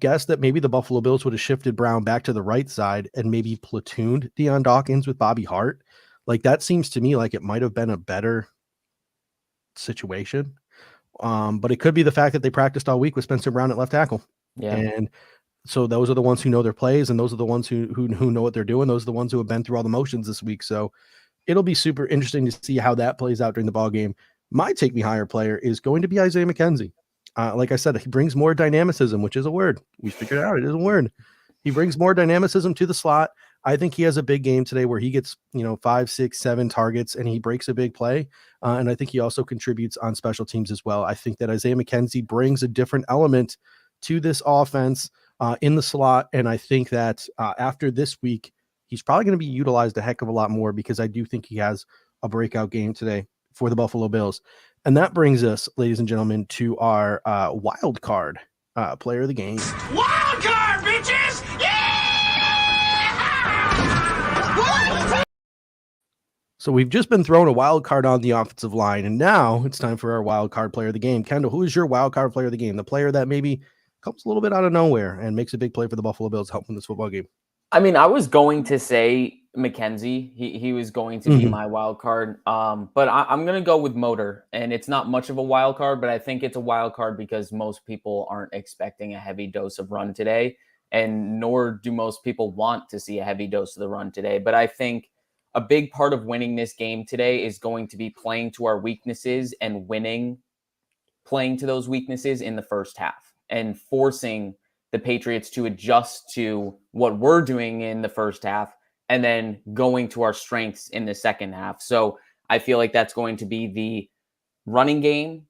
guessed that maybe the Buffalo Bills would have shifted Brown back to the right side and maybe platooned Deion Dawkins with Bobby Hart. Like that seems to me like it might have been a better situation. But it could be the fact that they practiced all week with Spencer Brown at left tackle. Yeah. And so those are the ones who know their plays, and those are the ones who know what they're doing. Those are the ones who have been through all the motions this week. So it'll be super interesting to see how that plays out during the ball game. My take me higher player is going to be Isaiah McKenzie. Like I said, he brings more dynamicism, which is a word. We figured it out. It is a word. He brings more dynamicism to the slot. I think he has a big game today where he gets, 5, 6, 7 targets and he breaks a big play. And I think he also contributes on special teams as well. I think that Isaiah McKenzie brings a different element to this offense in the slot. And I think that after this week, he's probably going to be utilized a heck of a lot more because I do think he has a breakout game today for the Buffalo Bills. And that brings us, ladies and gentlemen, to our wild card player of the game. Wild card, bitches! Yeah! So we've just been thrown a wild card on the offensive line, and now it's time for our wild card player of the game. Kendall, who is your wild card player of the game? The player that maybe comes a little bit out of nowhere and makes a big play for the Buffalo Bills to help win this football game. I mean, I was going to say McKenzie. He was going to be my wild card. But I'm going to go with Motor, and it's not much of a wild card, but I think it's a wild card because most people aren't expecting a heavy dose of run today, and nor do most people want to see a heavy dose of the run today. But I think a big part of winning this game today is going to be playing to our weaknesses and playing to those weaknesses in the first half and forcing the Patriots to adjust to what we're doing in the first half and then going to our strengths in the second half. So I feel like that's going to be the running game,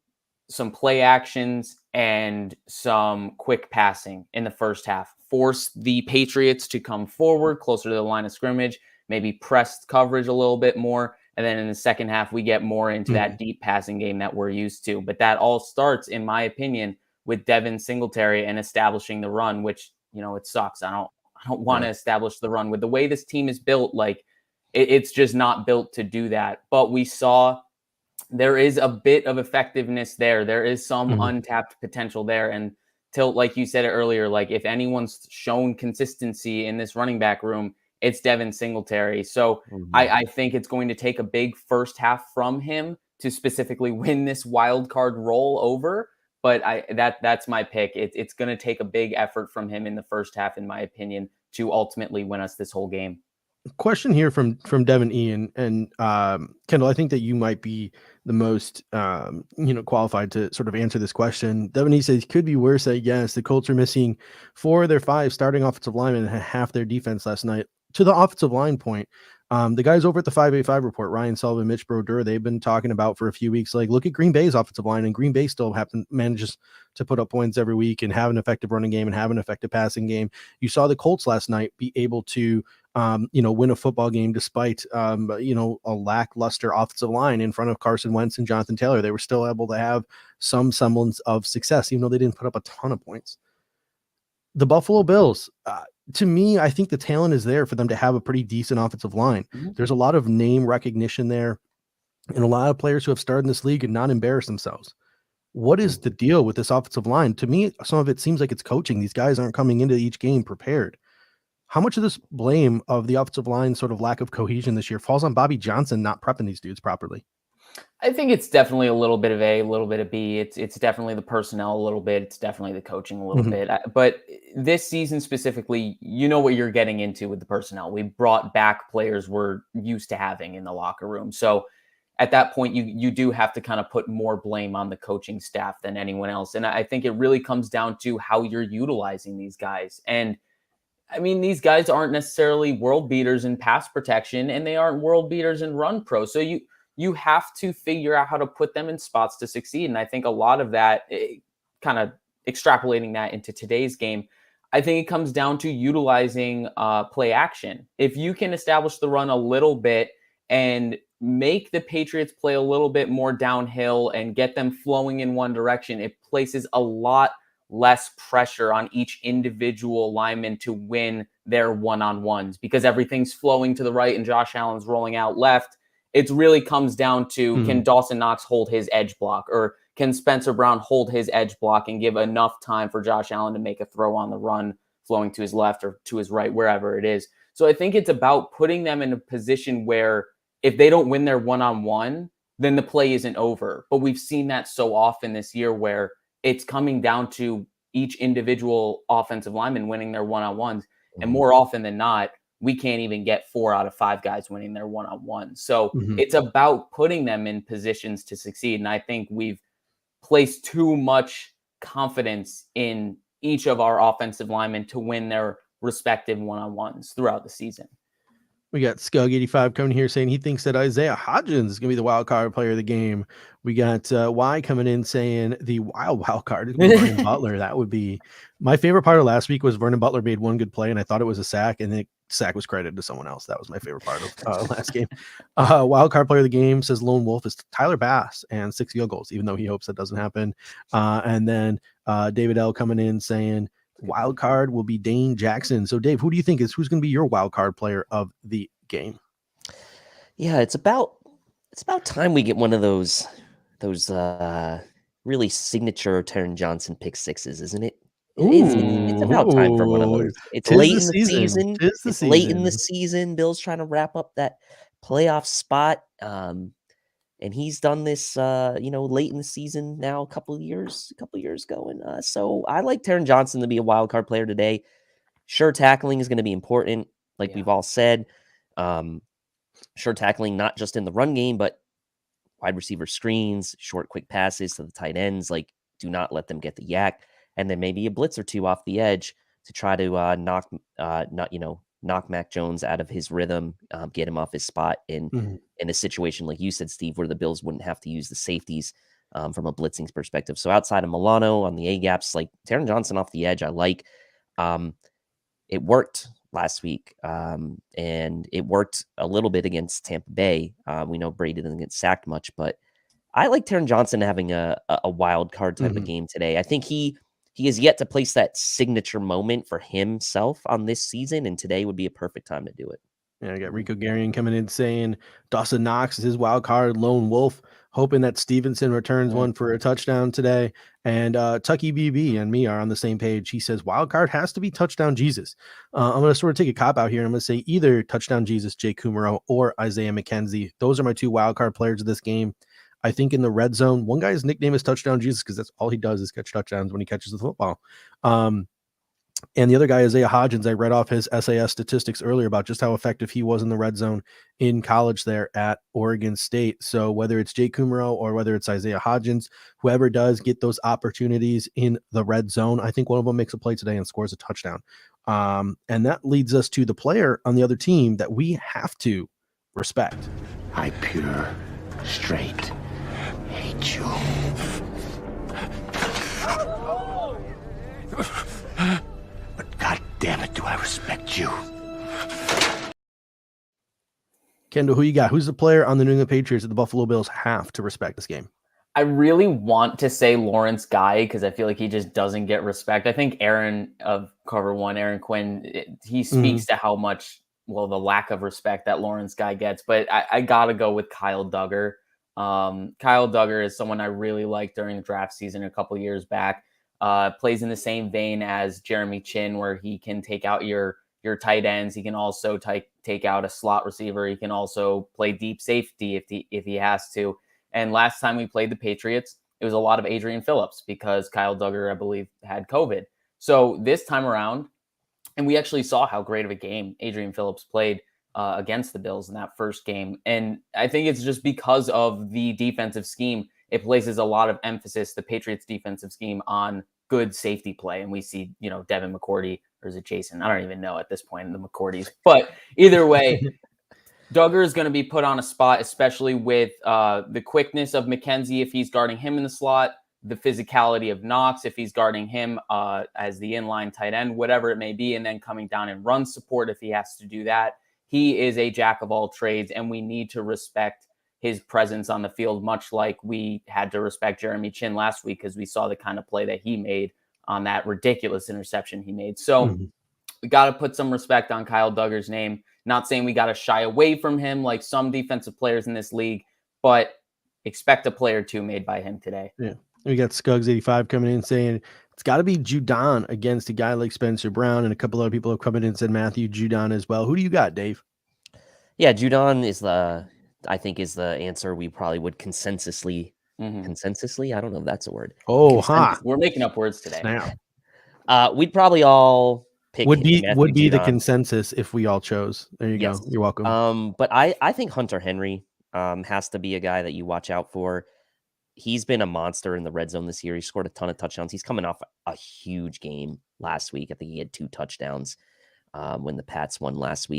some play actions, and some quick passing in the first half. Force the Patriots to come forward closer to the line of scrimmage, maybe press coverage a little bit more. And then in the second half, we get more into that deep passing game that we're used to. But that all starts, in my opinion, with Devin Singletary and establishing the run, which, it sucks. I don't want to establish the run with the way this team is built. Like it's just not built to do that. But we saw there is a bit of effectiveness there. There is some untapped potential there. And Tilt, like you said it earlier, like if anyone's shown consistency in this running back room, it's Devin Singletary. So I think it's going to take a big first half from him to specifically win this wild card roll over. But that's my pick. It's going to take a big effort from him in the first half, in my opinion, to ultimately win us this whole game. Question here from Devin Ian and Kendall. I think that you might be the most qualified to sort of answer this question. Devin E says could be worse. I guess the Colts are missing 4 of their 5 starting offensive linemen and half their defense last night. To the offensive line point, the guys over at the 585 report, Ryan Sullivan, Mitch Brodeur, they've been talking about for a few weeks, like, look at Green Bay's offensive line, and Green Bay still manages to put up points every week and have an effective running game and have an effective passing game. You saw the Colts last night be able to win a football game despite, a lackluster offensive line in front of Carson Wentz and Jonathan Taylor. They were still able to have some semblance of success, even though they didn't put up a ton of points. The Buffalo Bills, to me, I think the talent is there for them to have a pretty decent offensive line. There's a lot of name recognition there and a lot of players who have started in this league and not embarrassed themselves. What is the deal with this offensive line? To me, some of it seems like it's coaching. These guys aren't coming into each game prepared. How much of this blame of the offensive line sort of lack of cohesion this year falls on Bobby Johnson not prepping these dudes properly? I think it's definitely a little bit of A, a little bit of B. It's definitely the personnel a little bit. It's definitely the coaching a little bit. But this season specifically, you know what you're getting into with the personnel. We brought back players we're used to having in the locker room. So at that point, you do have to kind of put more blame on the coaching staff than anyone else. And I think it really comes down to how you're utilizing these guys. And I mean, these guys aren't necessarily world beaters in pass protection, and they aren't world beaters in run pro. So you have to figure out how to put them in spots to succeed. And I think a lot of that, kind of extrapolating that into today's game, I think it comes down to utilizing play action. If you can establish the run a little bit and make the Patriots play a little bit more downhill and get them flowing in one direction, it places a lot less pressure on each individual lineman to win their one-on-ones because everything's flowing to the right and Josh Allen's rolling out left. It really comes down to can Dawson Knox hold his edge block, or can Spencer Brown hold his edge block and give enough time for Josh Allen to make a throw on the run flowing to his left or to his right, wherever it is. So I think it's about putting them in a position where if they don't win their one-on-one, then the play isn't over. But we've seen that so often this year where it's coming down to each individual offensive lineman winning their one-on-ones. And more often than not, we can't even get 4 out of 5 guys winning their one-on-one. So it's about putting them in positions to succeed. And I think we've placed too much confidence in each of our offensive linemen to win their respective one-on-ones throughout the season. We got Skug85 coming here saying he thinks that Isaiah Hodgins is going to be the wild card player of the game. We got Y coming in saying the wild card is Vernon Butler. That would be my favorite part of last week. Was Vernon Butler made one good play and I thought it was a sack, and the sack was credited to someone else. That was my favorite part of last game. Wild card player of the game, says Lone Wolf, is Tyler Bass and 6 field goals, even though he hopes that doesn't happen. And then David L coming in saying wild card will be Dane Jackson. So Dave, who's going to be your wild card player of the game? Yeah, it's about time we get one of those really signature Taron Johnson pick sixes, isn't it? It's about time for one of Ooh, those. It's tis late the in the season. season. Tis the It's late in the season. season. Bill's trying to wrap up that playoff spot. And he's done this, late in the season now, a couple years ago. And so I like Taron Johnson to be a wild card player today. Sure, tackling is going to be important, like we've all said. Sure, tackling not just in the run game, but wide receiver screens, short, quick passes to the tight ends. Like, do not let them get the yak. And then maybe a blitz or two off the edge to try to knock Mac Jones out of his rhythm, get him off his spot in a situation like you said, Steve, where the Bills wouldn't have to use the safeties from a blitzing perspective. So outside of Milano on the A gaps, like Taron Johnson off the edge, I like. It worked last week, and it worked a little bit against Tampa Bay. We know Brady doesn't get sacked much, but I like Taron Johnson having a wild card type of game today. I think he has yet to place that signature moment for himself on this season, and today would be a perfect time to do it. Yeah, I got Rico Garion coming in saying Dawson Knox is his wild card lone wolf, hoping that Stevenson returns one for a touchdown today. And Tucky BB and me are on the same page. He says wild card has to be touchdown Jesus. I'm going to sort of take a cop out here. I'm going to say either touchdown Jesus, Jay Kumaro, or Isaiah McKenzie. Those are my two wild card players of this game. I think in the red zone, one guy's nickname is Touchdown Jesus because that's all he does is catch touchdowns when he catches the football. And the other guy, Isaiah Hodgins, I read off his SAS statistics earlier about just how effective he was in the red zone in college there at Oregon State. So whether it's Jake Kumaro or whether it's Isaiah Hodgins, whoever does get those opportunities in the red zone, I think one of them makes a play today and scores a touchdown. And that leads us to the player on the other team that we have to respect. I pure, straight hate you. But God damn it, do I respect you. Kendall, who you got? Who's the player on the New England Patriots that the Buffalo Bills have to respect this game? I really want to say Lawrence Guy because I feel like he just doesn't get respect. I think Aaron of Cover One, Aaron Quinn, he speaks to how much, the lack of respect that Lawrence Guy gets. But I got to go with Kyle Duggar. Kyle Duggar is someone I really liked during the draft season a couple years back. Plays in the same vein as Jeremy Chin, where he can take out your tight ends. He can also take out a slot receiver. He can also play deep safety if he has to. And last time we played the Patriots, it was a lot of Adrian Phillips because Kyle Duggar, I believe, had COVID. So this time around, and we actually saw how great of a game Adrian Phillips played against the Bills in that first game. And I think it's just because of the defensive scheme. It places a lot of emphasis, the Patriots defensive scheme, on good safety play. And we see, Devin McCourty, or is it Jason? I don't even know at this point, the McCourties. But either way, Duggar is going to be put on a spot, especially with the quickness of McKenzie if he's guarding him in the slot, the physicality of Knox if he's guarding him as the inline tight end, whatever it may be, and then coming down and run support if he has to do that. He is a jack of all trades, and we need to respect his presence on the field, much like we had to respect Jeremy Chin last week because we saw the kind of play that he made on that ridiculous interception he made. So we got to put some respect on Kyle Duggar's name. Not saying we got to shy away from him like some defensive players in this league, but expect a play or two made by him today. Yeah. We got Scuggs85 coming in saying it's got to be Judon against a guy like Spencer Brown, and a couple other people have come in and said Matthew Judon as well. Who do you got, Dave? Yeah, Judon is the answer we probably would consensusly. I don't know if that's a word. Oh, ha! We're making up words today. Now. We'd probably all pick would be Judon. the consensus if we all chose. There you go. You're welcome. But I think Hunter Henry has to be a guy that you watch out for. He's been a monster in the red zone this year. He scored a ton of touchdowns. He's coming off a huge game last week. I think he had 2 touchdowns when the Pats lost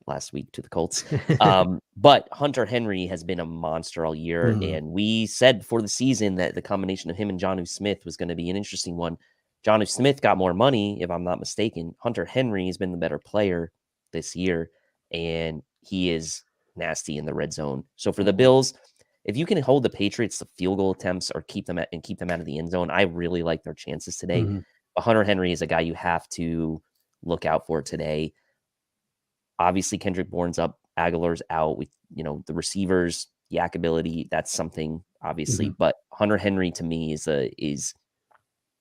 last week to the Colts. But Hunter Henry has been a monster all year. And we said before the season that the combination of him and Jonnu Smith was going to be an interesting one. Jonnu Smith got more money, if I'm not mistaken. Hunter Henry has been the better player this year, and he is nasty in the red zone. So for the Bills, if you can hold the Patriots to field goal attempts or keep them out of the end zone, I really like their chances today. But Hunter Henry is a guy you have to look out for today. Obviously, Kendrick Bourne's up, Aguilar's out. The receivers, yak ability, that's something obviously. But Hunter Henry to me is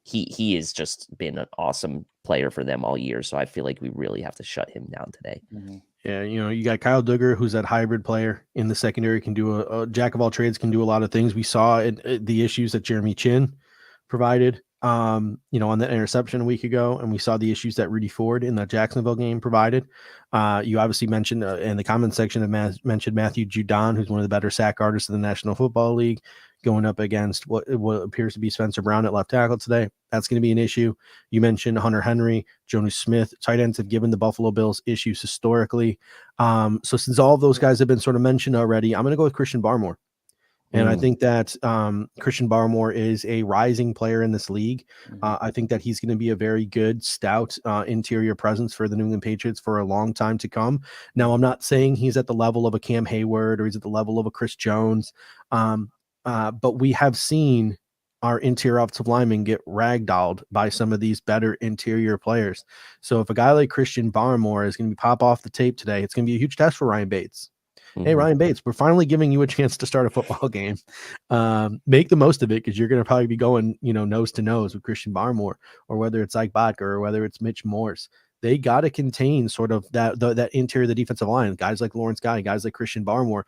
he has just been an awesome player for them all year. So I feel like we really have to shut him down today. Mm-hmm. Yeah, you got Kyle Duggar, who's that hybrid player in the secondary, can do a jack of all trades, can do a lot of things. We saw the issues that Jeremy Chin provided, on that interception a week ago, and we saw the issues that Rudy Ford in the Jacksonville game provided. You obviously mentioned in the comment section mentioned Matthew Judon, who's one of the better sack artists in the National Football League, going up against what appears to be Spencer Brown at left tackle today. That's going to be an issue. You mentioned Hunter Henry, Jonas Smith. Tight ends have given the Buffalo Bills issues historically. So since all of those guys have been sort of mentioned already, I'm going to go with Christian Barmore. And I think that Christian Barmore is a rising player in this league. I think that he's going to be a very good, stout interior presence for the New England Patriots for a long time to come. Now, I'm not saying he's at the level of a Cam Hayward or he's at the level of a Chris Jones, but we have seen our interior offensive linemen get ragdolled by some of these better interior players. So if a guy like Christian Barmore is going to pop off the tape today, it's going to be a huge test for Ryan Bates. Hey, Ryan Bates, we're finally giving you a chance to start a football game. Make the most of it, because you're going to probably be going, nose to nose with Christian Barmore, or whether it's Ike Bottker or whether it's Mitch Morse. They got to contain sort of that interior of the defensive line, guys like Lawrence Guy, guys like Christian Barmore,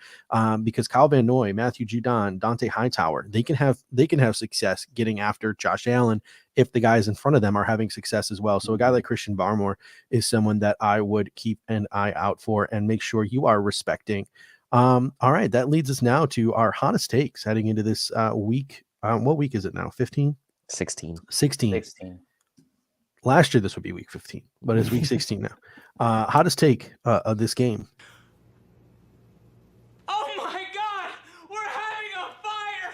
because Kyle Van Noy, Matthew Judon, Dante Hightower, they can have success getting after Josh Allen if the guys in front of them are having success as well. So a guy like Christian Barmore is someone that I would keep an eye out for and make sure you are respecting. All right, that leads us now to our hottest takes heading into this week. What week is it now? 15? 16. 16. Last year, this would be week 15, but it's week 16 now. Hottest take of this game. Oh my God! We're having a fire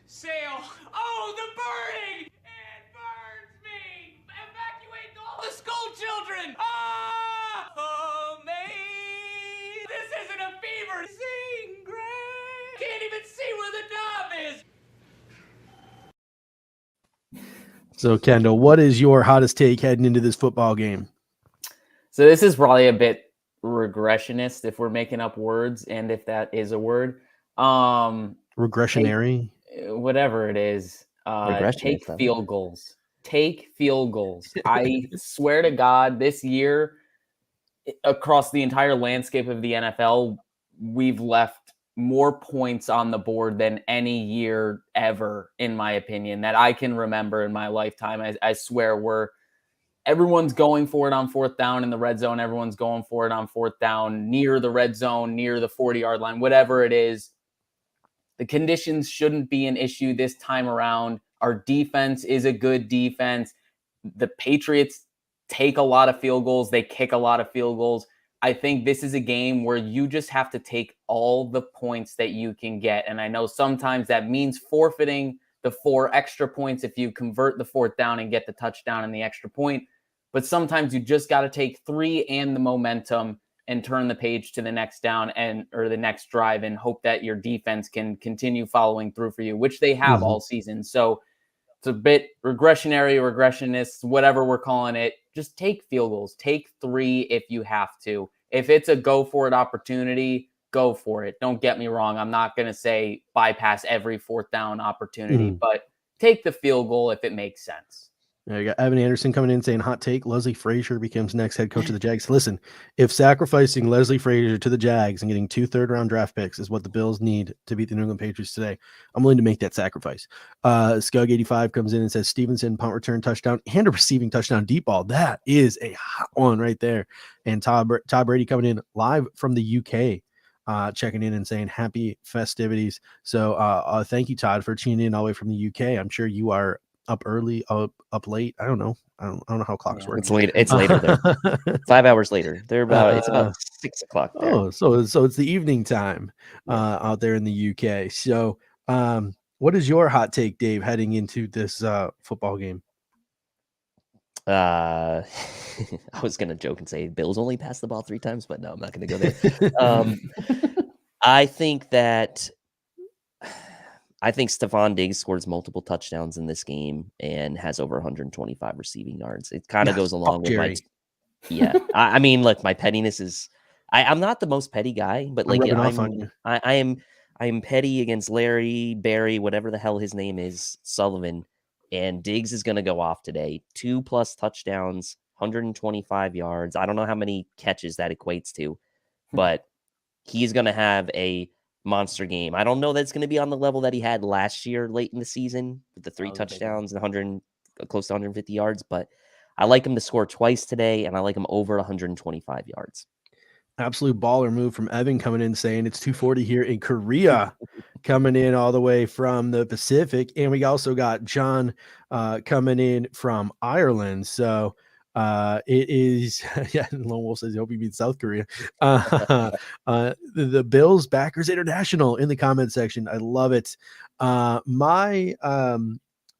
sale! Oh, the burning! It burns me! Evacuate all the school children! Oh, me! This isn't a fever! Sing, Gray! Can't even see where the knob is! So, Kendall, what is your hottest take heading into this football game? So this is probably a bit regressionist if we're making up words, and if that is a word. Regressionary? Whatever it is. Take field goals. Take field goals. I swear to God, this year, across the entire landscape of the NFL, we've left more points on the board than any year ever, in my opinion, that I can remember in my lifetime. I swear everyone's going for it on fourth down in the red zone. Everyone's going for it on fourth down near the red zone, near the 40-yard line, whatever it is. The conditions shouldn't be an issue this time around. Our defense is a good defense. The Patriots take a lot of field goals. They kick a lot of field goals. I think this is a game where you just have to take all the points that you can get. And I know sometimes that means forfeiting the 4 extra points if you convert the fourth down and get the touchdown and the extra point. But sometimes you just got to take 3 and the momentum and turn the page to the next down or the next drive and hope that your defense can continue following through for you, which they have all season. So it's a bit regressionist, whatever we're calling it. Just take field goals. Take 3 if you have to. If it's a go for it opportunity, go for it. Don't get me wrong. I'm not going to say bypass every fourth down opportunity, but take the field goal if it makes sense. You got Evan Anderson coming in saying, hot take, Leslie Frazier becomes next head coach of the Jags. Listen, if sacrificing Leslie Frazier to the Jags and getting 2 third-round draft picks is what the Bills need to beat the New England Patriots today, I'm willing to make that sacrifice. Skug85 comes in and says, Stevenson, punt return touchdown and a receiving touchdown deep ball. That is a hot one right there. And Todd Brady coming in live from the UK, checking in and saying happy festivities. So thank you, Todd, for tuning in all the way from the UK. I'm sure you are up early, up late. I don't know. I don't know how clocks work. It's late. It's later there. 5 hours later. It's about 6 o'clock there. Oh, so it's the evening time out there in the UK. So what is your hot take, Dave, heading into this football game? I was gonna joke and say Bills only passed the ball 3 times, but no, I'm not gonna go there. I think Stephon Diggs scores multiple touchdowns in this game and has over 125 receiving yards. It kind of goes along with Jerry. I mean, look, my pettiness is I'm not the most petty guy, but like I am petty against Larry, Barry, whatever the hell his name is, Sullivan. And Diggs is going to go off today. 2+ touchdowns, 125 yards. I don't know how many catches that equates to, but he's going to have a monster game. I don't know that it's going to be on the level that he had last year late in the season with the 3 touchdowns and close to 150 yards, but I like him to score twice today, and I like him over 125 yards. Absolute baller move from Evan coming in saying it's 240 here in Korea, coming in all the way from the Pacific. And we also got John coming in from Ireland. So it is, yeah, Lone Wolf says, I hope you beat South Korea. The Bills Backers International in the comment section. I love it. My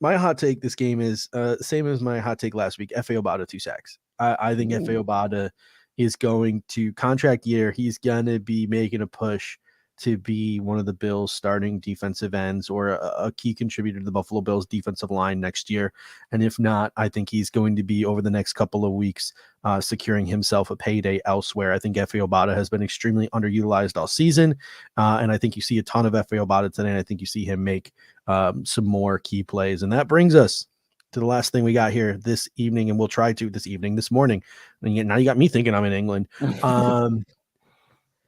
hot take this game is same as my hot take last week. F.A. Obata 2 sacks. I think F.A. Obata is going to contract year. He's going to be making a push to be one of the Bills' starting defensive ends or a key contributor to the Buffalo Bills defensive line next year. And if not, I think he's going to be over the next couple of weeks securing himself a payday elsewhere. I think F.A. Obata has been extremely underutilized all season. And I think you see a ton of F.A. Obata today. And I think you see him make some more key plays. And that brings us to the last thing we got here this evening, and we'll try to this morning. And now you got me thinking I'm in England.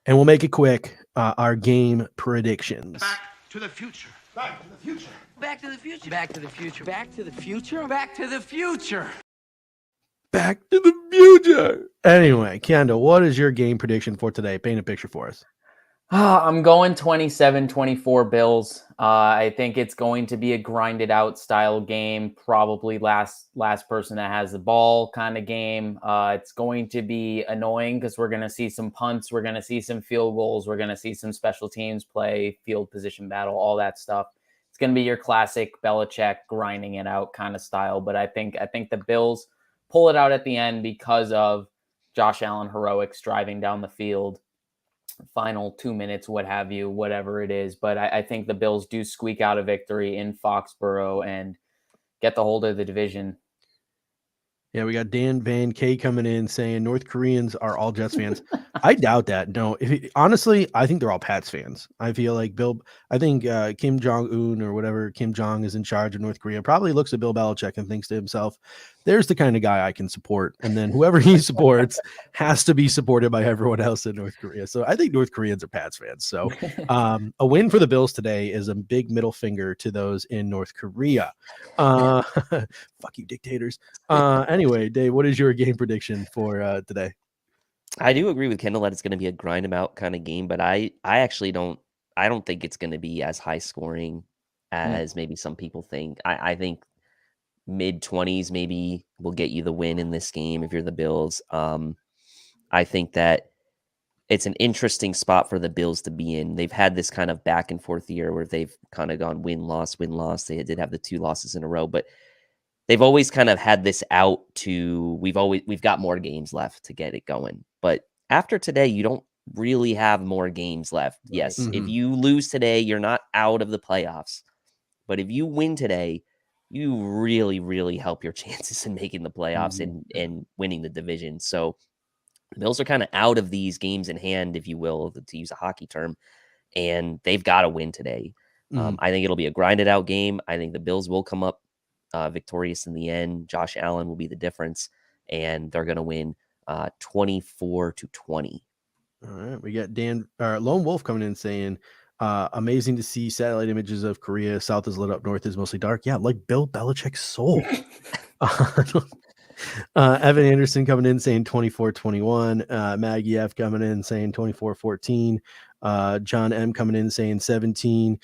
And we'll make it quick. Our game predictions. Back to the future. Back to the future. Back to the future. Back to the future. Back to the future. Back to the future. Back to the future. Anyway, Kendall, what is your game prediction for today? Paint a picture for us. I'm going 27-24 Bills. I think it's going to be a grinded out style game, probably last person that has the ball kind of game. It's going to be annoying because we're going to see some punts, we're going to see some field goals, we're going to see some special teams play, field position battle, all that stuff. It's going to be your classic Belichick grinding it out kind of style, but I think the Bills pull it out at the end because of Josh Allen heroics driving down the field. Final 2 minutes, what have you, whatever it is. But I think the Bills do squeak out a victory in Foxborough and get the hold of the division. Yeah, we got Dan Van K coming in saying North Koreans are all Jets fans. I doubt that. No, honestly, I think they're all Pats fans. I feel like Kim Jong-un or whatever Kim Jong is in charge of North Korea probably looks at Bill Belichick and thinks to himself, there's the kind of guy I can support. And then whoever he supports has to be supported by everyone else in North Korea. So I think North Koreans are Pats fans. So a win for the Bills today is a big middle finger to those in North Korea. Fuck you, dictators. Anyway, Dave, what is your game prediction for today? I do agree with Kendall that it's going to be a grind 'em out kind of game, but I actually don't think it's going to be as high scoring as maybe some people think. I think mid-20s maybe will get you the win in this game if you're the Bills. I think that it's an interesting spot for the Bills to be in. They've had this kind of back and forth year where they've kind of gone win-loss, win-loss. They did have the 2 losses in a row, but they've always kind of had this out to we've got more games left to get it going. But after today, you don't really have more games left. Yes, if you lose today, you're not out of the playoffs. But if you win today, you really, really help your chances in making the playoffs and winning the division. So the Bills are kind of out of these games in hand, if you will, to use a hockey term, and they've got to win today. I think it'll be a grinded out game. I think the Bills will come up victorious in the end. Josh Allen will be the difference, and they're going to win 24-20. All right, we got Lone Wolf coming in saying, amazing to see satellite images of Korea. South is lit up, north is mostly dark. Yeah, like Bill Belichick's soul. Evan Anderson coming in saying 24-21. Maggie F coming in saying 24-14. John M coming in saying 17-13.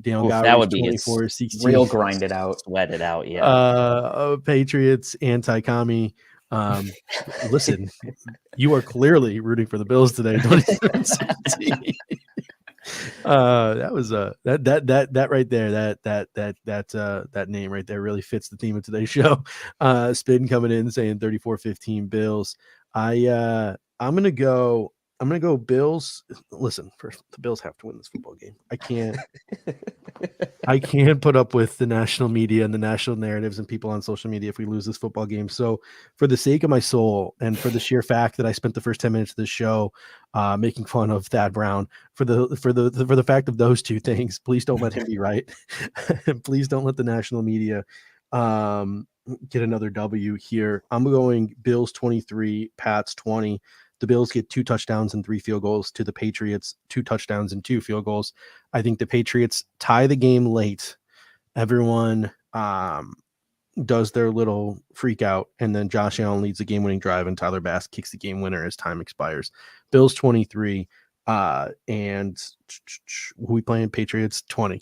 Dale Gowrie, that would be 24-16. Real grind it out. Sweat it out, yeah. Patriots, anti-commie. Listen, you are clearly rooting for the Bills today. 27-17. That was that right there. That name right there really fits the theme of today's show. Spin coming in saying 34-15 Bills. I'm gonna go I'm gonna go Bills. Listen, first the Bills have to win this football game. I can't put up with the national media and the national narratives and people on social media if we lose this football game. So, for the sake of my soul and for the sheer fact that I spent the first 10 minutes of this show making fun of Thad Brown, for the fact of those two things, please don't let him be right. Please don't let the national media get another W here. I'm going Bills 23, Pats 20. The Bills get 2 touchdowns and 3 field goals to the Patriots, 2 touchdowns and 2 field goals. I think the Patriots tie the game late. Everyone does their little freak out, and then Josh Allen leads the game-winning drive, and Tyler Bass kicks the game winner as time expires. Bills 23, and who we playing? Patriots 20.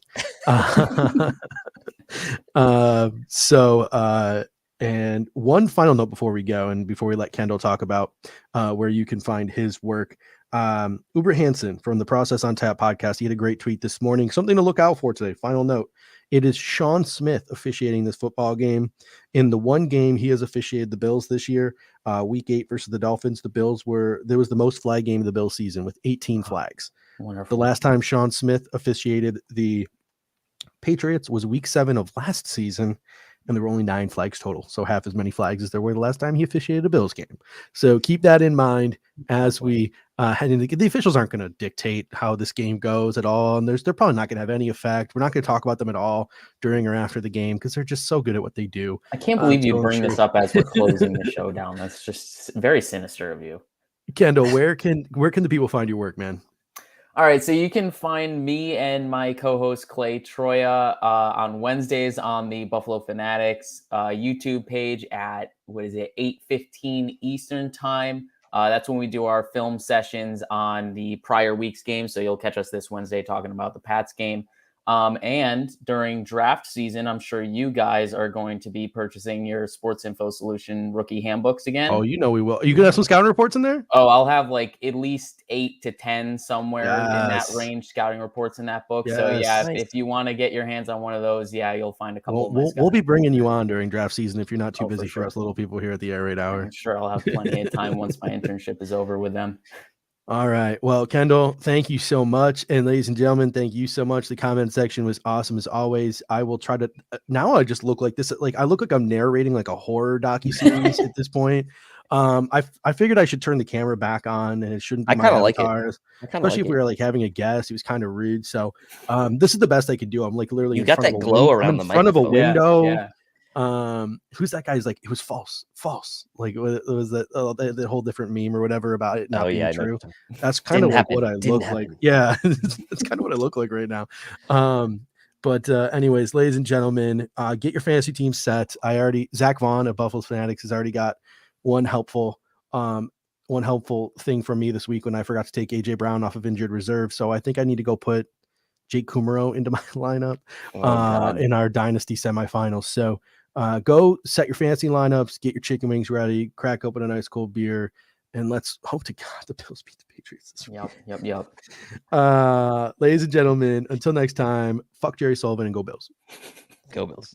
And one final note before we go, and before we let Kendall talk about where you can find his work. Uber Hansen from the Process on Tap podcast, he had a great tweet this morning. Something to look out for today. Final note. It is Sean Smith officiating this football game. In the one game he has officiated the Bills this year, week 8 versus the Dolphins, there was the most flag game of the Bills season with 18 flags. Wonderful. The last time Sean Smith officiated the Patriots was week 7 of last season, and there were only 9 flags total. So half as many flags as there were the last time he officiated a Bills game. So keep that in mind as we head into the officials aren't going to dictate how this game goes at all. And they're probably not going to have any effect. We're not going to talk about them at all during or after the game because they're just so good at what they do. I can't believe you bring this up as we're closing the show down. That's just very sinister of you. Kendall, where can the people find your work, man? All right, so you can find me and my co-host Clay Troya on Wednesdays on the Buffalo Fanatics YouTube page at 8:15 Eastern time. That's when we do our film sessions on the prior week's game. So you'll catch us this Wednesday talking about the Pats game. And during draft season, I'm sure you guys are going to be purchasing your Sports Info Solution rookie handbooks again. Oh, we will. Are you going to have some scouting reports in there? Oh, I'll have like at least 8 to 10 somewhere in that Yes. range scouting reports in that book. Yes. So yeah, Nice. if you want to get your hands on one of those, yeah, you'll find a couple. We'll be bringing you on during draft season if you're not too busy for sure. us little people here at the Air Raid Hour. I'm sure I'll have plenty of time once my internship is over with them. All right. Well, Kendall, thank you so much. And ladies and gentlemen, thank you so much. The comment section was awesome as always. I will try to now I just look like this. Like I look like I'm narrating like a horror docuseries at this point. I figured I should turn the camera back on and it shouldn't be I kind of like it. Especially if we were like having a guest. He was kind of rude. So this is the best I could do. I'm like literally You in got front that of a glow window. around I'm the in front of a microphone. window. Yeah. Who's that guy? He's like, it was false. Like it was that whole different meme or whatever about it not being true. That's kind of like what I look like. Yeah, that's kind of what I look like right now. But anyways, ladies and gentlemen, get your fantasy team set. Zach Vaughn of Buffalo Fanatics has already got one helpful thing from me this week when I forgot to take AJ Brown off of injured reserve. So I think I need to go put Jake Kumaro into my lineup in our dynasty semifinals. So go set your fantasy lineups, get your chicken wings ready, crack open a nice cold beer, and let's hope to God the Bills beat the Patriots this week. Yep. Ladies and gentlemen, until next time, fuck Jerry Sullivan and go Bills. Go Bills.